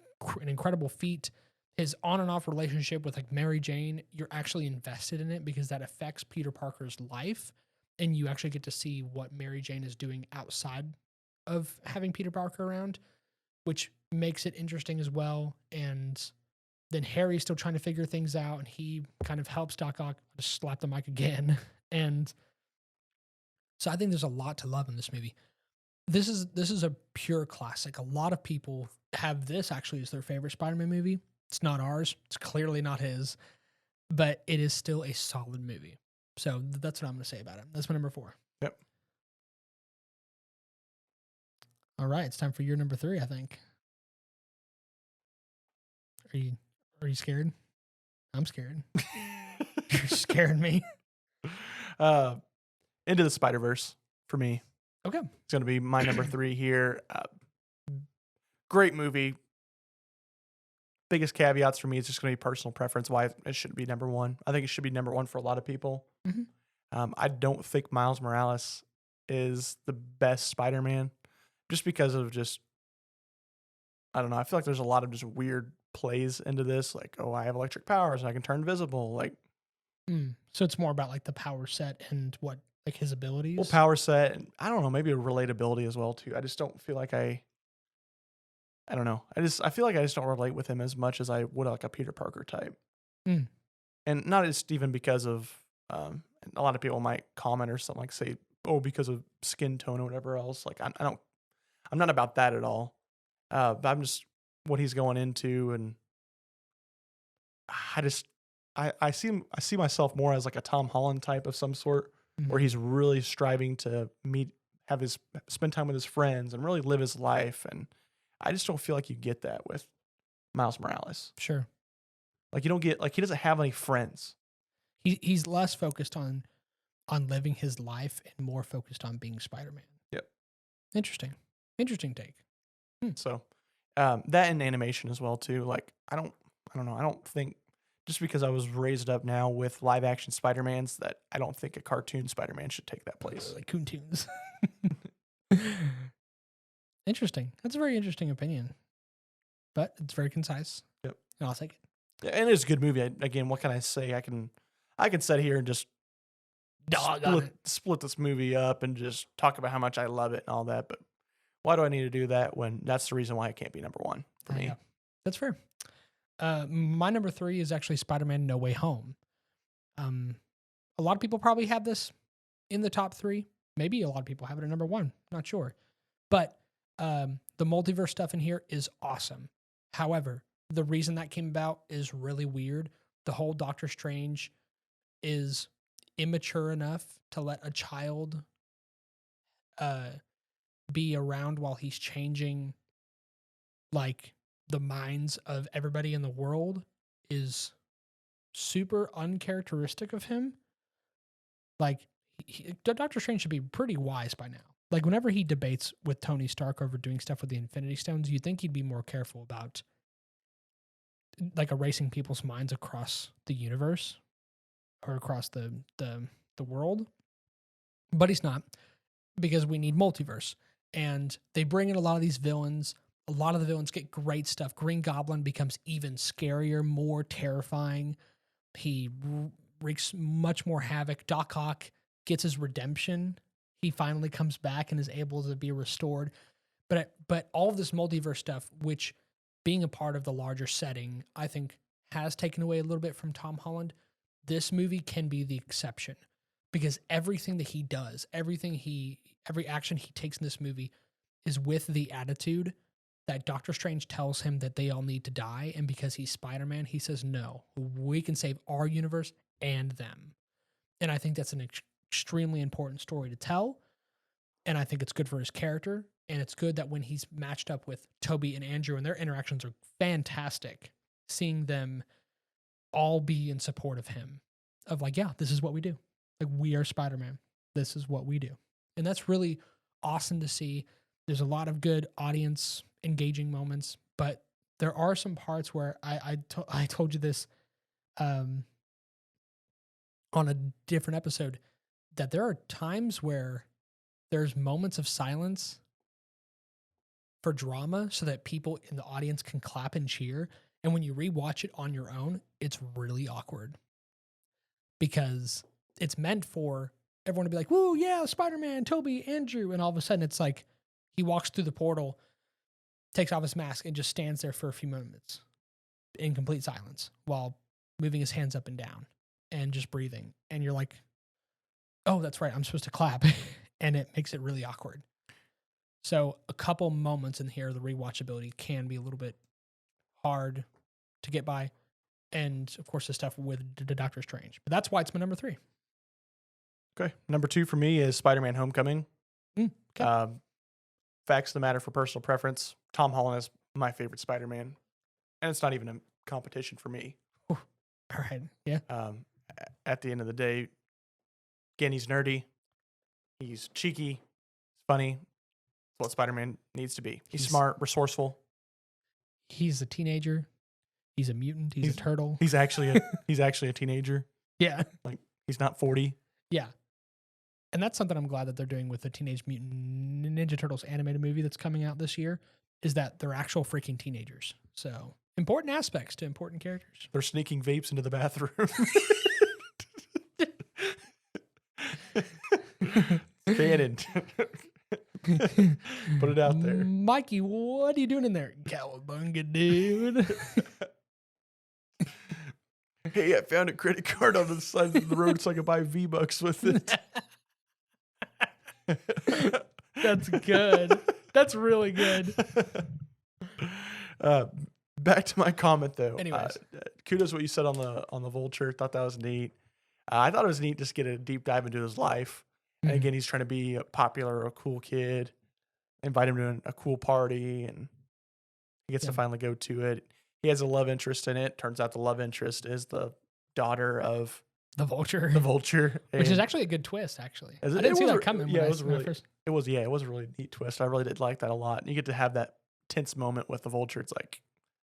incredible feat. His on and off relationship with like Mary Jane, you're actually invested in it because that affects Peter Parker's life. And you actually get to see what Mary Jane is doing outside of having Peter Parker around, which makes it interesting as well. And then Harry's still trying to figure things out, and he kind of helps Doc Ock slap the mic again. And so I think there's a lot to love in this movie. This is a pure classic. A lot of people have this actually as their favorite Spider-Man movie. It's not ours. It's clearly not his, but it is still a solid movie. So that's what I'm going to say about it. That's my number 4. Yep. All right, it's time for your number 3, I think. Are you scared? I'm scared. You're scaring me. Into the Spider-Verse for me. Okay. It's going to be my number 3 here. Great movie. Biggest caveats for me is just going to be personal preference why it shouldn't be number 1. I think it should be number 1 for a lot of people. Mm-hmm. I don't think Miles Morales is the best Spider-Man just because of I don't know. I feel like there's a lot of just weird plays into this. Like, oh, I have electric powers and I can turn invisible. Like, so it's more about like the power set and what, like his abilities? well, power set. And I don't know, maybe a relatability as well too. I just don't feel like I don't know. I feel like I just don't relate with him as much as I would like a Peter Parker type. Mm. And not just even because of, a lot of people might comment or something like say, oh, because of skin tone or whatever else. Like I'm not about that at all. But I'm just what he's going into. And I see myself more as like a Tom Holland type of some sort where he's really striving to spend time with his friends and really live his life. And I just don't feel like you get that with Miles Morales. Sure. Like you don't get, like he doesn't have any friends. He's less focused on living his life and more focused on being Spider-Man. Yep. Interesting take. So that and animation as well too. Like I don't know. I don't think just because I was raised up now with live action Spider-Mans that I don't think a cartoon Spider-Man should take that place. Like cartoons. Interesting. That's a very interesting opinion, but it's very concise. Yep. And I'll take it. Yeah, and it's a good movie. Again, what can I say? I can sit here and just split this movie up and just talk about how much I love it and all that. But Why do I need to do that when that's the reason why it can't be number one for me? Yeah, that's fair. My number 3 is actually Spider-Man No Way Home. A lot of people probably have this in the top 3. Maybe a lot of people have it at number 1. Not sure. But the multiverse stuff in here is awesome. However, the reason that came about is really weird. The whole Doctor Strange is immature enough to let a child be around while he's changing like the minds of everybody in the world is super uncharacteristic of him. Like Doctor Strange should be pretty wise by now. Like whenever he debates with Tony Stark over doing stuff with the Infinity Stones, you'd think he'd be more careful about like erasing people's minds across the universe or across the world. But he's not, because we need multiverse. And they bring in a lot of these villains. A lot of the villains get great stuff. Green Goblin becomes even scarier, more terrifying. He wreaks much more havoc. Doc Ock gets his redemption. He finally comes back and is able to be restored. But all of this multiverse stuff, which being a part of the larger setting, I think has taken away a little bit from Tom Holland. This movie can be the exception, because everything that he does, every action he takes in this movie is with the attitude that Doctor Strange tells him that they all need to die. And because he's Spider-Man, he says, no, we can save our universe and them. And I think that's an extremely important story to tell. And I think it's good for his character. And it's good that when he's matched up with Toby and Andrew and their interactions are fantastic, seeing them all be in support of him, of like, yeah, this is what we do. Like, we are Spider-Man. This is what we do. And that's really awesome to see. There's a lot of good audience engaging moments, but there are some parts where I told you this on a different episode, that there are times where there's moments of silence for drama so that people in the audience can clap and cheer. And when you rewatch it on your own, it's really awkward, because it's meant for everyone to be like, woo, yeah, Spider-Man, Toby, Andrew. And all of a sudden it's like he walks through the portal, takes off his mask, and just stands there for a few moments in complete silence while moving his hands up and down and just breathing. And you're like, oh, that's right, I'm supposed to clap. And it makes it really awkward. So a couple moments in here, the rewatchability can be a little bit hard to get by. And of course, the stuff with the Doctor Strange. But that's why it's my number 3. Okay. Number 2 for me is Spider-Man Homecoming. Okay. Facts of the matter for personal preference. Tom Holland is my favorite Spider-Man. And it's not even a competition for me. All right. Yeah. At the end of the day, again, he's nerdy. He's cheeky. He's funny. What Spider-Man needs to be. He's smart, resourceful. He's a teenager. He's a mutant. He's a turtle. He's actually a teenager. Yeah. Like, he's not 40. Yeah. And that's something I'm glad that they're doing with the Teenage Mutant Ninja Turtles animated movie that's coming out this year, is that they're actual freaking teenagers. So important aspects to important characters. They're sneaking vapes into the bathroom. Canon. Put it out there. Mikey, what are you doing in there? Cowabunga, dude. Hey, I found a credit card on the side of the road so I can buy V-Bucks with it. That's good. That's really good. Back to my comment, though. Anyways. Kudos what you said on the Vulture. Thought that was neat. I thought it was neat just to get a deep dive into his life. And again, he's trying to be a popular, a cool kid. Invite him to a cool party, and he gets to finally go to it. He has a love interest in it. Turns out the love interest is the daughter of the Vulture. The Vulture, which is actually a good twist. Actually, I didn't see that coming. Yeah, it was a really neat twist. I really did like that a lot. And you get to have that tense moment with the Vulture. It's like,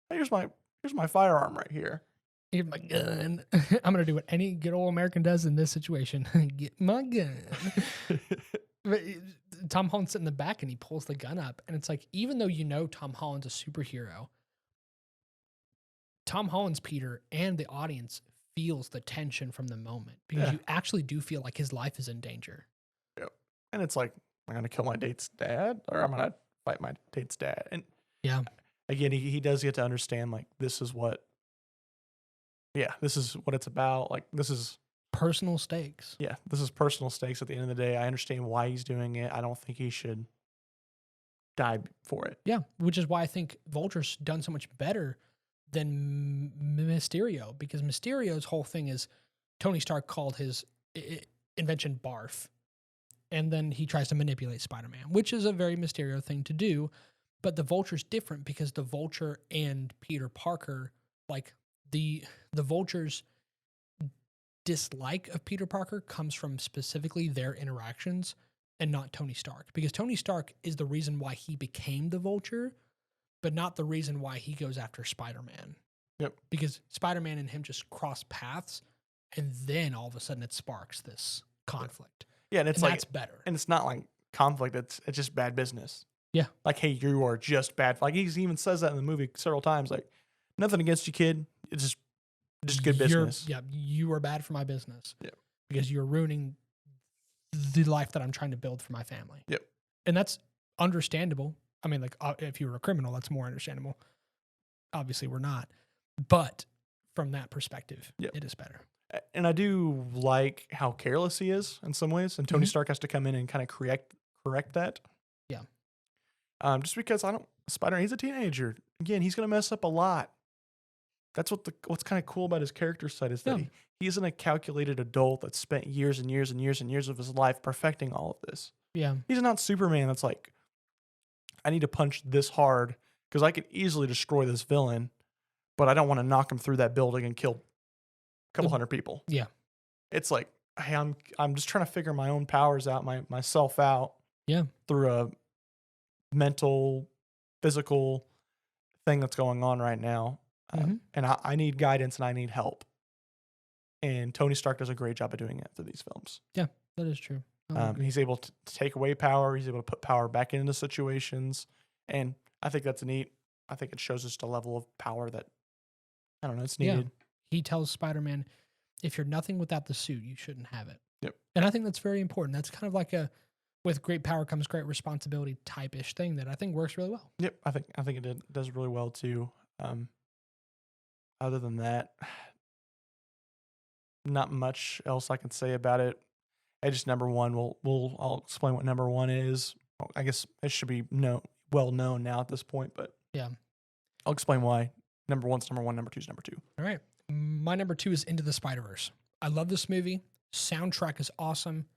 hey, here's my firearm right here. Here's my gun. I'm gonna do what any good old American does in this situation. Get my gun. But Tom Holland's sitting in the back and he pulls the gun up, and it's like, even though you know Tom Holland's a superhero, Tom Holland's Peter and the audience feels the tension from the moment, because you actually do feel like his life is in danger. Yep. And it's like, am I gonna kill my date's dad, or I'm gonna fight my date's dad. And Yeah. again, he does get to understand like this is what it's about. Like this is Personal stakes. this is personal stakes at the end of the day. I understand why he's doing it. I don't think he should die for it. Yeah, which is why I think Vulture's done so much better than Mysterio, because Mysterio's whole thing is Tony Stark called his invention barf, and then he tries to manipulate Spider-Man, which is a very Mysterio thing to do. But the Vulture's different because the Vulture and Peter Parker, like the Vulture's dislike of Peter Parker comes from specifically their interactions and not Tony Stark, because Tony Stark is the reason why he became the Vulture, but not the reason why he goes after Spider-Man. Yep. Because Spider-Man and him just cross paths, and then all of a sudden it sparks this conflict. Yeah, and it's like that's better. And it's not like conflict. It's just bad business. Yeah. Like, hey, you are just bad. Like he even says that in the movie several times. Like, nothing against you, kid. It's just good business. You are bad for my business. Yeah. Because you're ruining the life that I'm trying to build for my family. Yep. And that's understandable. I mean, like, if you were a criminal, that's more understandable. Obviously, we're not. But from that perspective, it is better. And I do like how careless he is in some ways. And Tony Stark has to come in and kind of correct that. Yeah. Just because Spider-Man, he's a teenager. Again, he's going to mess up a lot. That's what's kind of cool about his character side is that he isn't a calculated adult that spent years and years and years and years of his life perfecting all of this. Yeah. He's not Superman that's like, I need to punch this hard because I could easily destroy this villain, but I don't want to knock him through that building and kill a couple hundred people. Yeah. It's like, hey, I'm just trying to figure my own powers out, myself out. Yeah. Through a mental, physical thing that's going on right now. And I need guidance and I need help. And Tony Stark does a great job of doing it through these films. Yeah, that is true. He's able to take away power. He's able to put power back into situations. And I think that's neat. I think it shows just a level of power that, I don't know, it's needed. Yeah. He tells Spider-Man, if you're nothing without the suit, you shouldn't have it. Yep. And I think that's very important. That's kind of like with great power comes great responsibility type-ish thing that I think works really well. Yep. I think it does really well too. Other than that, not much else I can say about it. Just number one. I'll explain what number one is. I guess it should be well known now at this point, but yeah, I'll explain why. Number one's number one. Number two's number two. All right. My number two is Into the Spider-Verse. I love this movie. Soundtrack is awesome.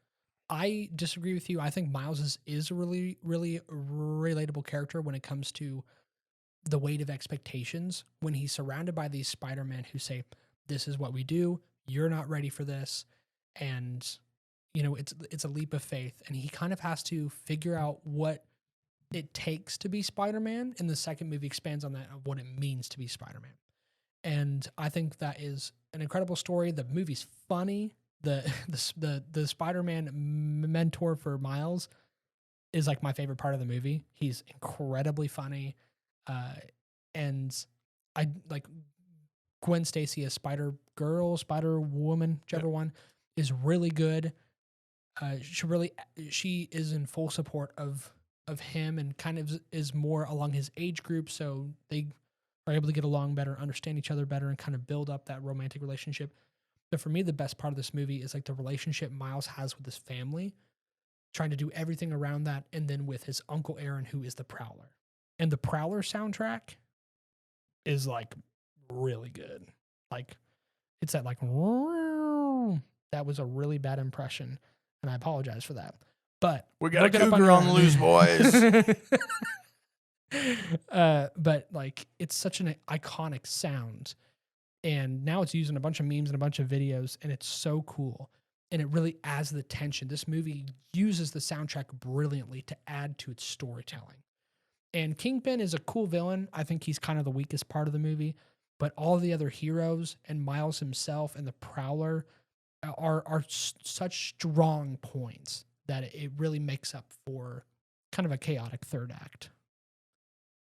I disagree with you. I think Miles is a really, really relatable character when it comes to the weight of expectations, when he's surrounded by these Spider-Men who say, this is what we do, you're not ready for this. And, it's a leap of faith. And he kind of has to figure out what it takes to be Spider-Man. And the second movie expands on that, of what it means to be Spider-Man. And I think that is an incredible story. The movie's funny. The Spider-Man mentor for Miles is like my favorite part of the movie. He's incredibly funny. And I like Gwen Stacy as Spider-Girl, Spider-Woman, whichever one, is really good. She is in full support of him and kind of is more along his age group, so they are able to get along better, understand each other better, and kind of build up that romantic relationship. But for me, the best part of this movie is like the relationship Miles has with his family, trying to do everything around that, and then with his Uncle Aaron, who is the Prowler. And the Prowler soundtrack is like really good. Like it's that like that was a really bad impression, and I apologize for that. But we got a cougar on the loose, boys. But like it's such an iconic sound, and now it's used in a bunch of memes and a bunch of videos, and it's so cool. And it really adds the tension. This movie uses the soundtrack brilliantly to add to its storytelling. And Kingpin is a cool villain. I think he's kind of the weakest part of the movie. But all the other heroes and Miles himself and the Prowler are such strong points that it really makes up for kind of a chaotic third act.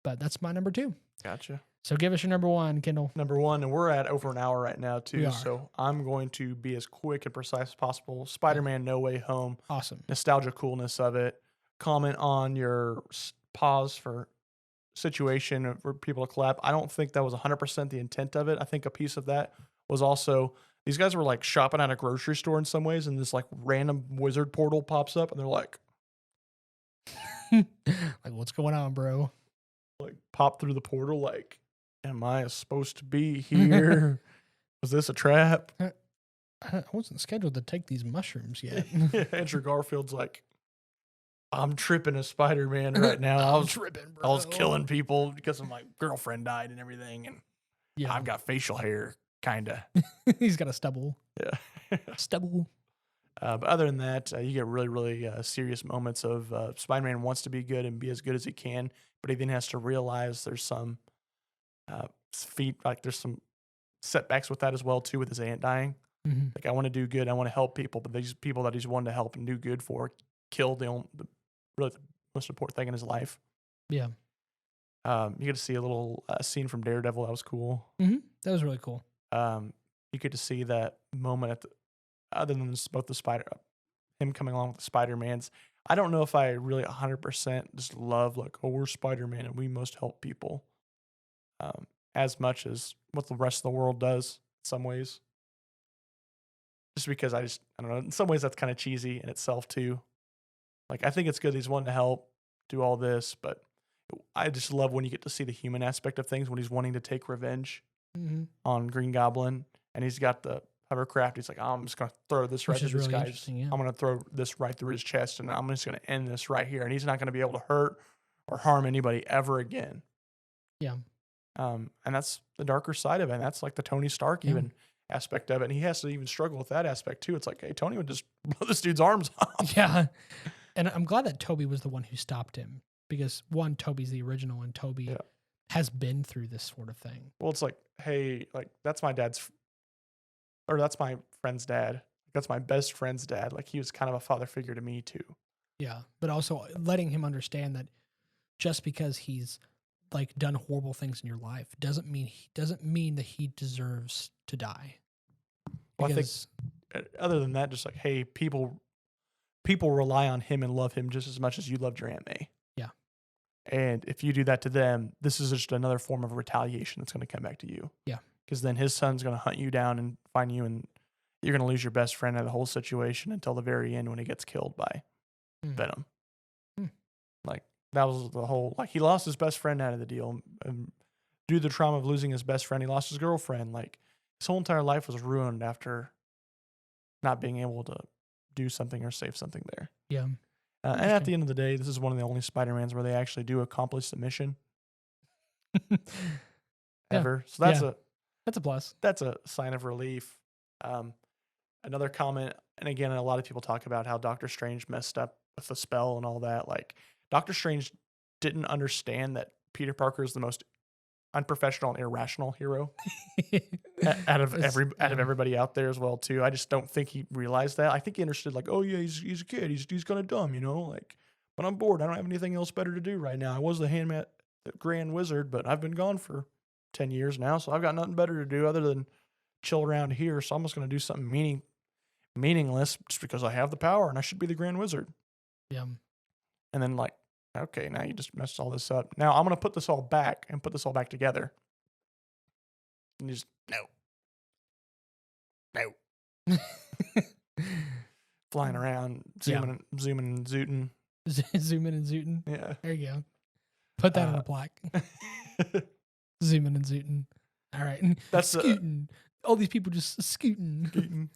But that's my number two. Gotcha. So give us your number one, Kendall. Number one, and we're at over an hour right now too. So I'm going to be as quick and precise as possible. Spider-Man No Way Home. Awesome. Nostalgia coolness of it. Comment on your pause for situation for people to clap. I don't think that was 100% the intent of it. I think a piece of that was also these guys were like shopping at a grocery store in some ways, and this like random wizard portal pops up, and they're like what's going on, bro? Pop through the portal. Like, am I supposed to be here? Was this a trap? I wasn't scheduled to take these mushrooms yet. Yeah, Andrew Garfield's like, I'm tripping as Spider-Man right now. I was tripping, bro. I was killing people because my girlfriend died and everything, and I've got facial hair, kinda. He's got a stubble. Yeah, stubble. But other than that, you get really, really serious moments of Spider-Man wants to be good and be as good as he can, but he then has to realize there's some there's some setbacks with that as well too, with his aunt dying. Mm-hmm. Like, I want to do good, I want to help people, but these people that he's wanted to help and do good for killed the most important thing in his life. Yeah. You get to see a little scene from Daredevil that was cool. Mm-hmm. That was really cool. You get to see that moment at other than both him coming along with the Spider-Mans. I don't know if I really 100% just love like, oh, we're Spider-Man and we must help people, as much as what the rest of the world does in some ways. Just because I don't know. In some ways, that's kind of cheesy in itself too. Like, I think it's good he's wanting to help do all this, but I just love when you get to see the human aspect of things when he's wanting to take revenge on Green Goblin, and he's got the hovercraft. He's like, oh, I'm just going to throw this right through this guy. I'm going to throw this right through his chest, and I'm just going to end this right here. And he's not going to be able to hurt or harm anybody ever again. Yeah. And that's the darker side of it. And that's like the Tony Stark even aspect of it. And he has to even struggle with that aspect too. It's like, hey, Tony would just blow this dude's arms off. Yeah. And I'm glad that Toby was the one who stopped him, because one, Toby's the original, and Toby has been through this sort of thing. Well, it's like, hey, like, that's my friend's dad. That's my best friend's dad. Like, he was kind of a father figure to me too. Yeah. But also letting him understand that just because he's like done horrible things in your life doesn't mean that he deserves to die. Well, I think other than that, just like, hey, people rely on him and love him just as much as you loved your Aunt May. Yeah. And if you do that to them, this is just another form of retaliation that's going to come back to you. Yeah. Because then his son's going to hunt you down and find you, and you're going to lose your best friend out of the whole situation until the very end when he gets killed by Venom. Like, that was the whole, like, he lost his best friend out of the deal. And due to the trauma of losing his best friend, he lost his girlfriend. Like, his whole entire life was ruined after not being able to do something or save something there. Yeah. And at the end of the day, this is one of the only Spider-Mans where they actually do accomplish the mission ever. So that's a plus. That's a sign of relief. Another comment, and again, a lot of people talk about how Doctor Strange messed up with the spell and all that. Like, Doctor Strange didn't understand that Peter Parker is the most unprofessional and irrational hero out of everybody out there as well too. I just don't think he realized that. I think he understood, like, oh yeah, he's a kid, he's kind of dumb, you know, like, but I'm bored, I don't have anything else better to do right now. I was the Grand Wizard, but I've been gone for 10 years now, so I've got nothing better to do other than chill around here, so I'm just going to do something meaningless just because I have the power and I should be the Grand Wizard. Yeah. And then, like, okay, now you just messed all this up. Now I'm going to put this all back together. And just, no. Flying around, zooming and zooting. Zooming and zooting. Yeah. There you go. Put that on a plaque. Zooming and zooting. All right. That's scooting. All these people just scooting.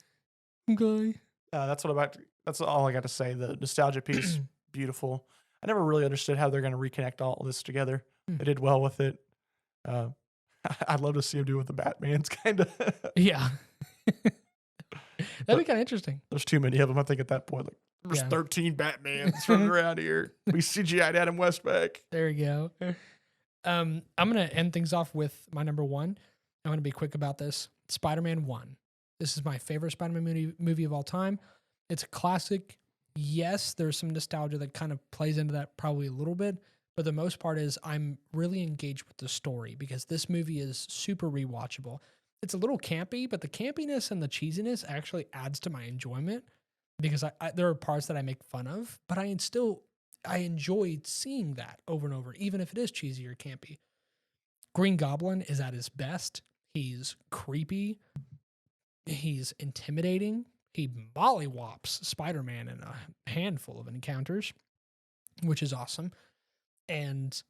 Okay. That's all I got to say. The nostalgia piece, beautiful. I never really understood how they're going to reconnect all this together. They did well with it. I'd love to see them do it with the Batmans, kind of. Yeah. That'd be kind of interesting. There's too many of them, I think, at that point. Like, there's 13 Batmans running around here. We CGI'd Adam West back. There you go. I'm going to end things off with my number one. I'm going to be quick about this. Spider-Man 1. This is my favorite Spider-Man movie of all time. It's a classic. Yes, there's some nostalgia that kind of plays into that probably a little bit, but the most part is I'm really engaged with the story because this movie is super rewatchable. It's a little campy, but the campiness and the cheesiness actually adds to my enjoyment because there are parts that I make fun of, but I still I enjoyed seeing that over and over, even if it is cheesy or campy. Green Goblin is at his best. He's creepy. He's intimidating. He mollywops Spider-Man in a handful of encounters, which is awesome. And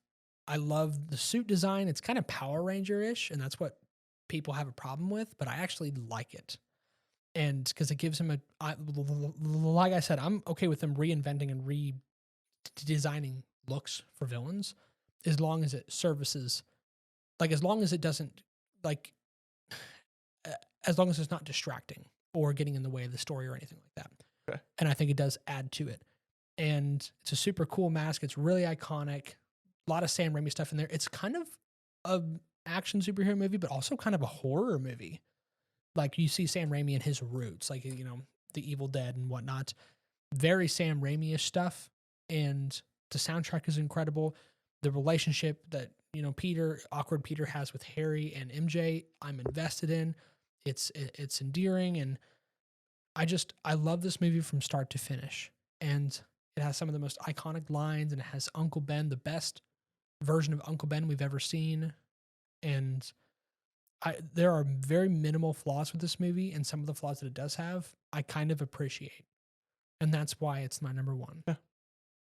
I love the suit design. It's kind of Power Ranger-ish, and that's what people have a problem with, but I actually like it. And because it gives him like I said, I'm okay with them reinventing and redesigning looks for villains as long as it services, like as long as it doesn't, like, as long as it's not distracting or getting in the way of the story or anything like that. Okay. And I think it does add to it. And it's a super cool mask. It's really iconic. A lot of Sam Raimi stuff in there. It's kind of an action superhero movie, but also kind of a horror movie. Like you see Sam Raimi and his roots, like, you know, the Evil Dead and whatnot. Very Sam Raimi-ish stuff. And the soundtrack is incredible. The relationship that, you know, awkward Peter has with Harry and MJ, I'm invested in. It's endearing, and I love this movie from start to finish. And it has some of the most iconic lines, and it has Uncle Ben, the best version of Uncle Ben we've ever seen. And there are very minimal flaws with this movie, and some of the flaws that it does have, I kind of appreciate. And that's why it's my number one. Yeah,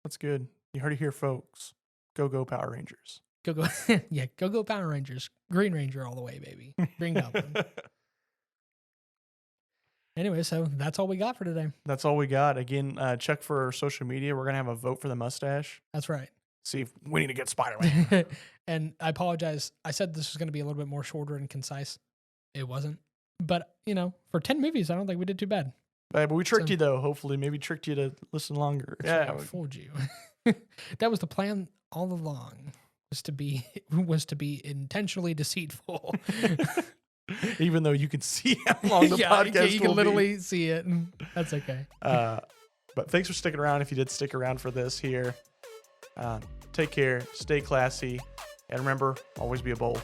that's good. You heard it here, folks. Go Power Rangers. Go. Yeah, go Power Rangers. Green Ranger all the way, baby. Green Goblin. Anyway, so that's all we got for today. That's all we got. Again, check for our social media. We're going to have a vote for the mustache. That's right. See if we need to get Spider-Man. And I apologize. I said this was going to be a little bit more shorter and concise. It wasn't. But, you know, for 10 movies, I don't think we did too bad. But we tricked you, though. Hopefully, maybe tricked you to listen longer. Yeah, I fooled you. That was the plan all along, was to be intentionally deceitful. Even though you can see how long the podcast yeah, you can will literally be. see it. And that's okay. But thanks for sticking around if you did stick around for this here. Take care, stay classy, and remember, always be a bowl.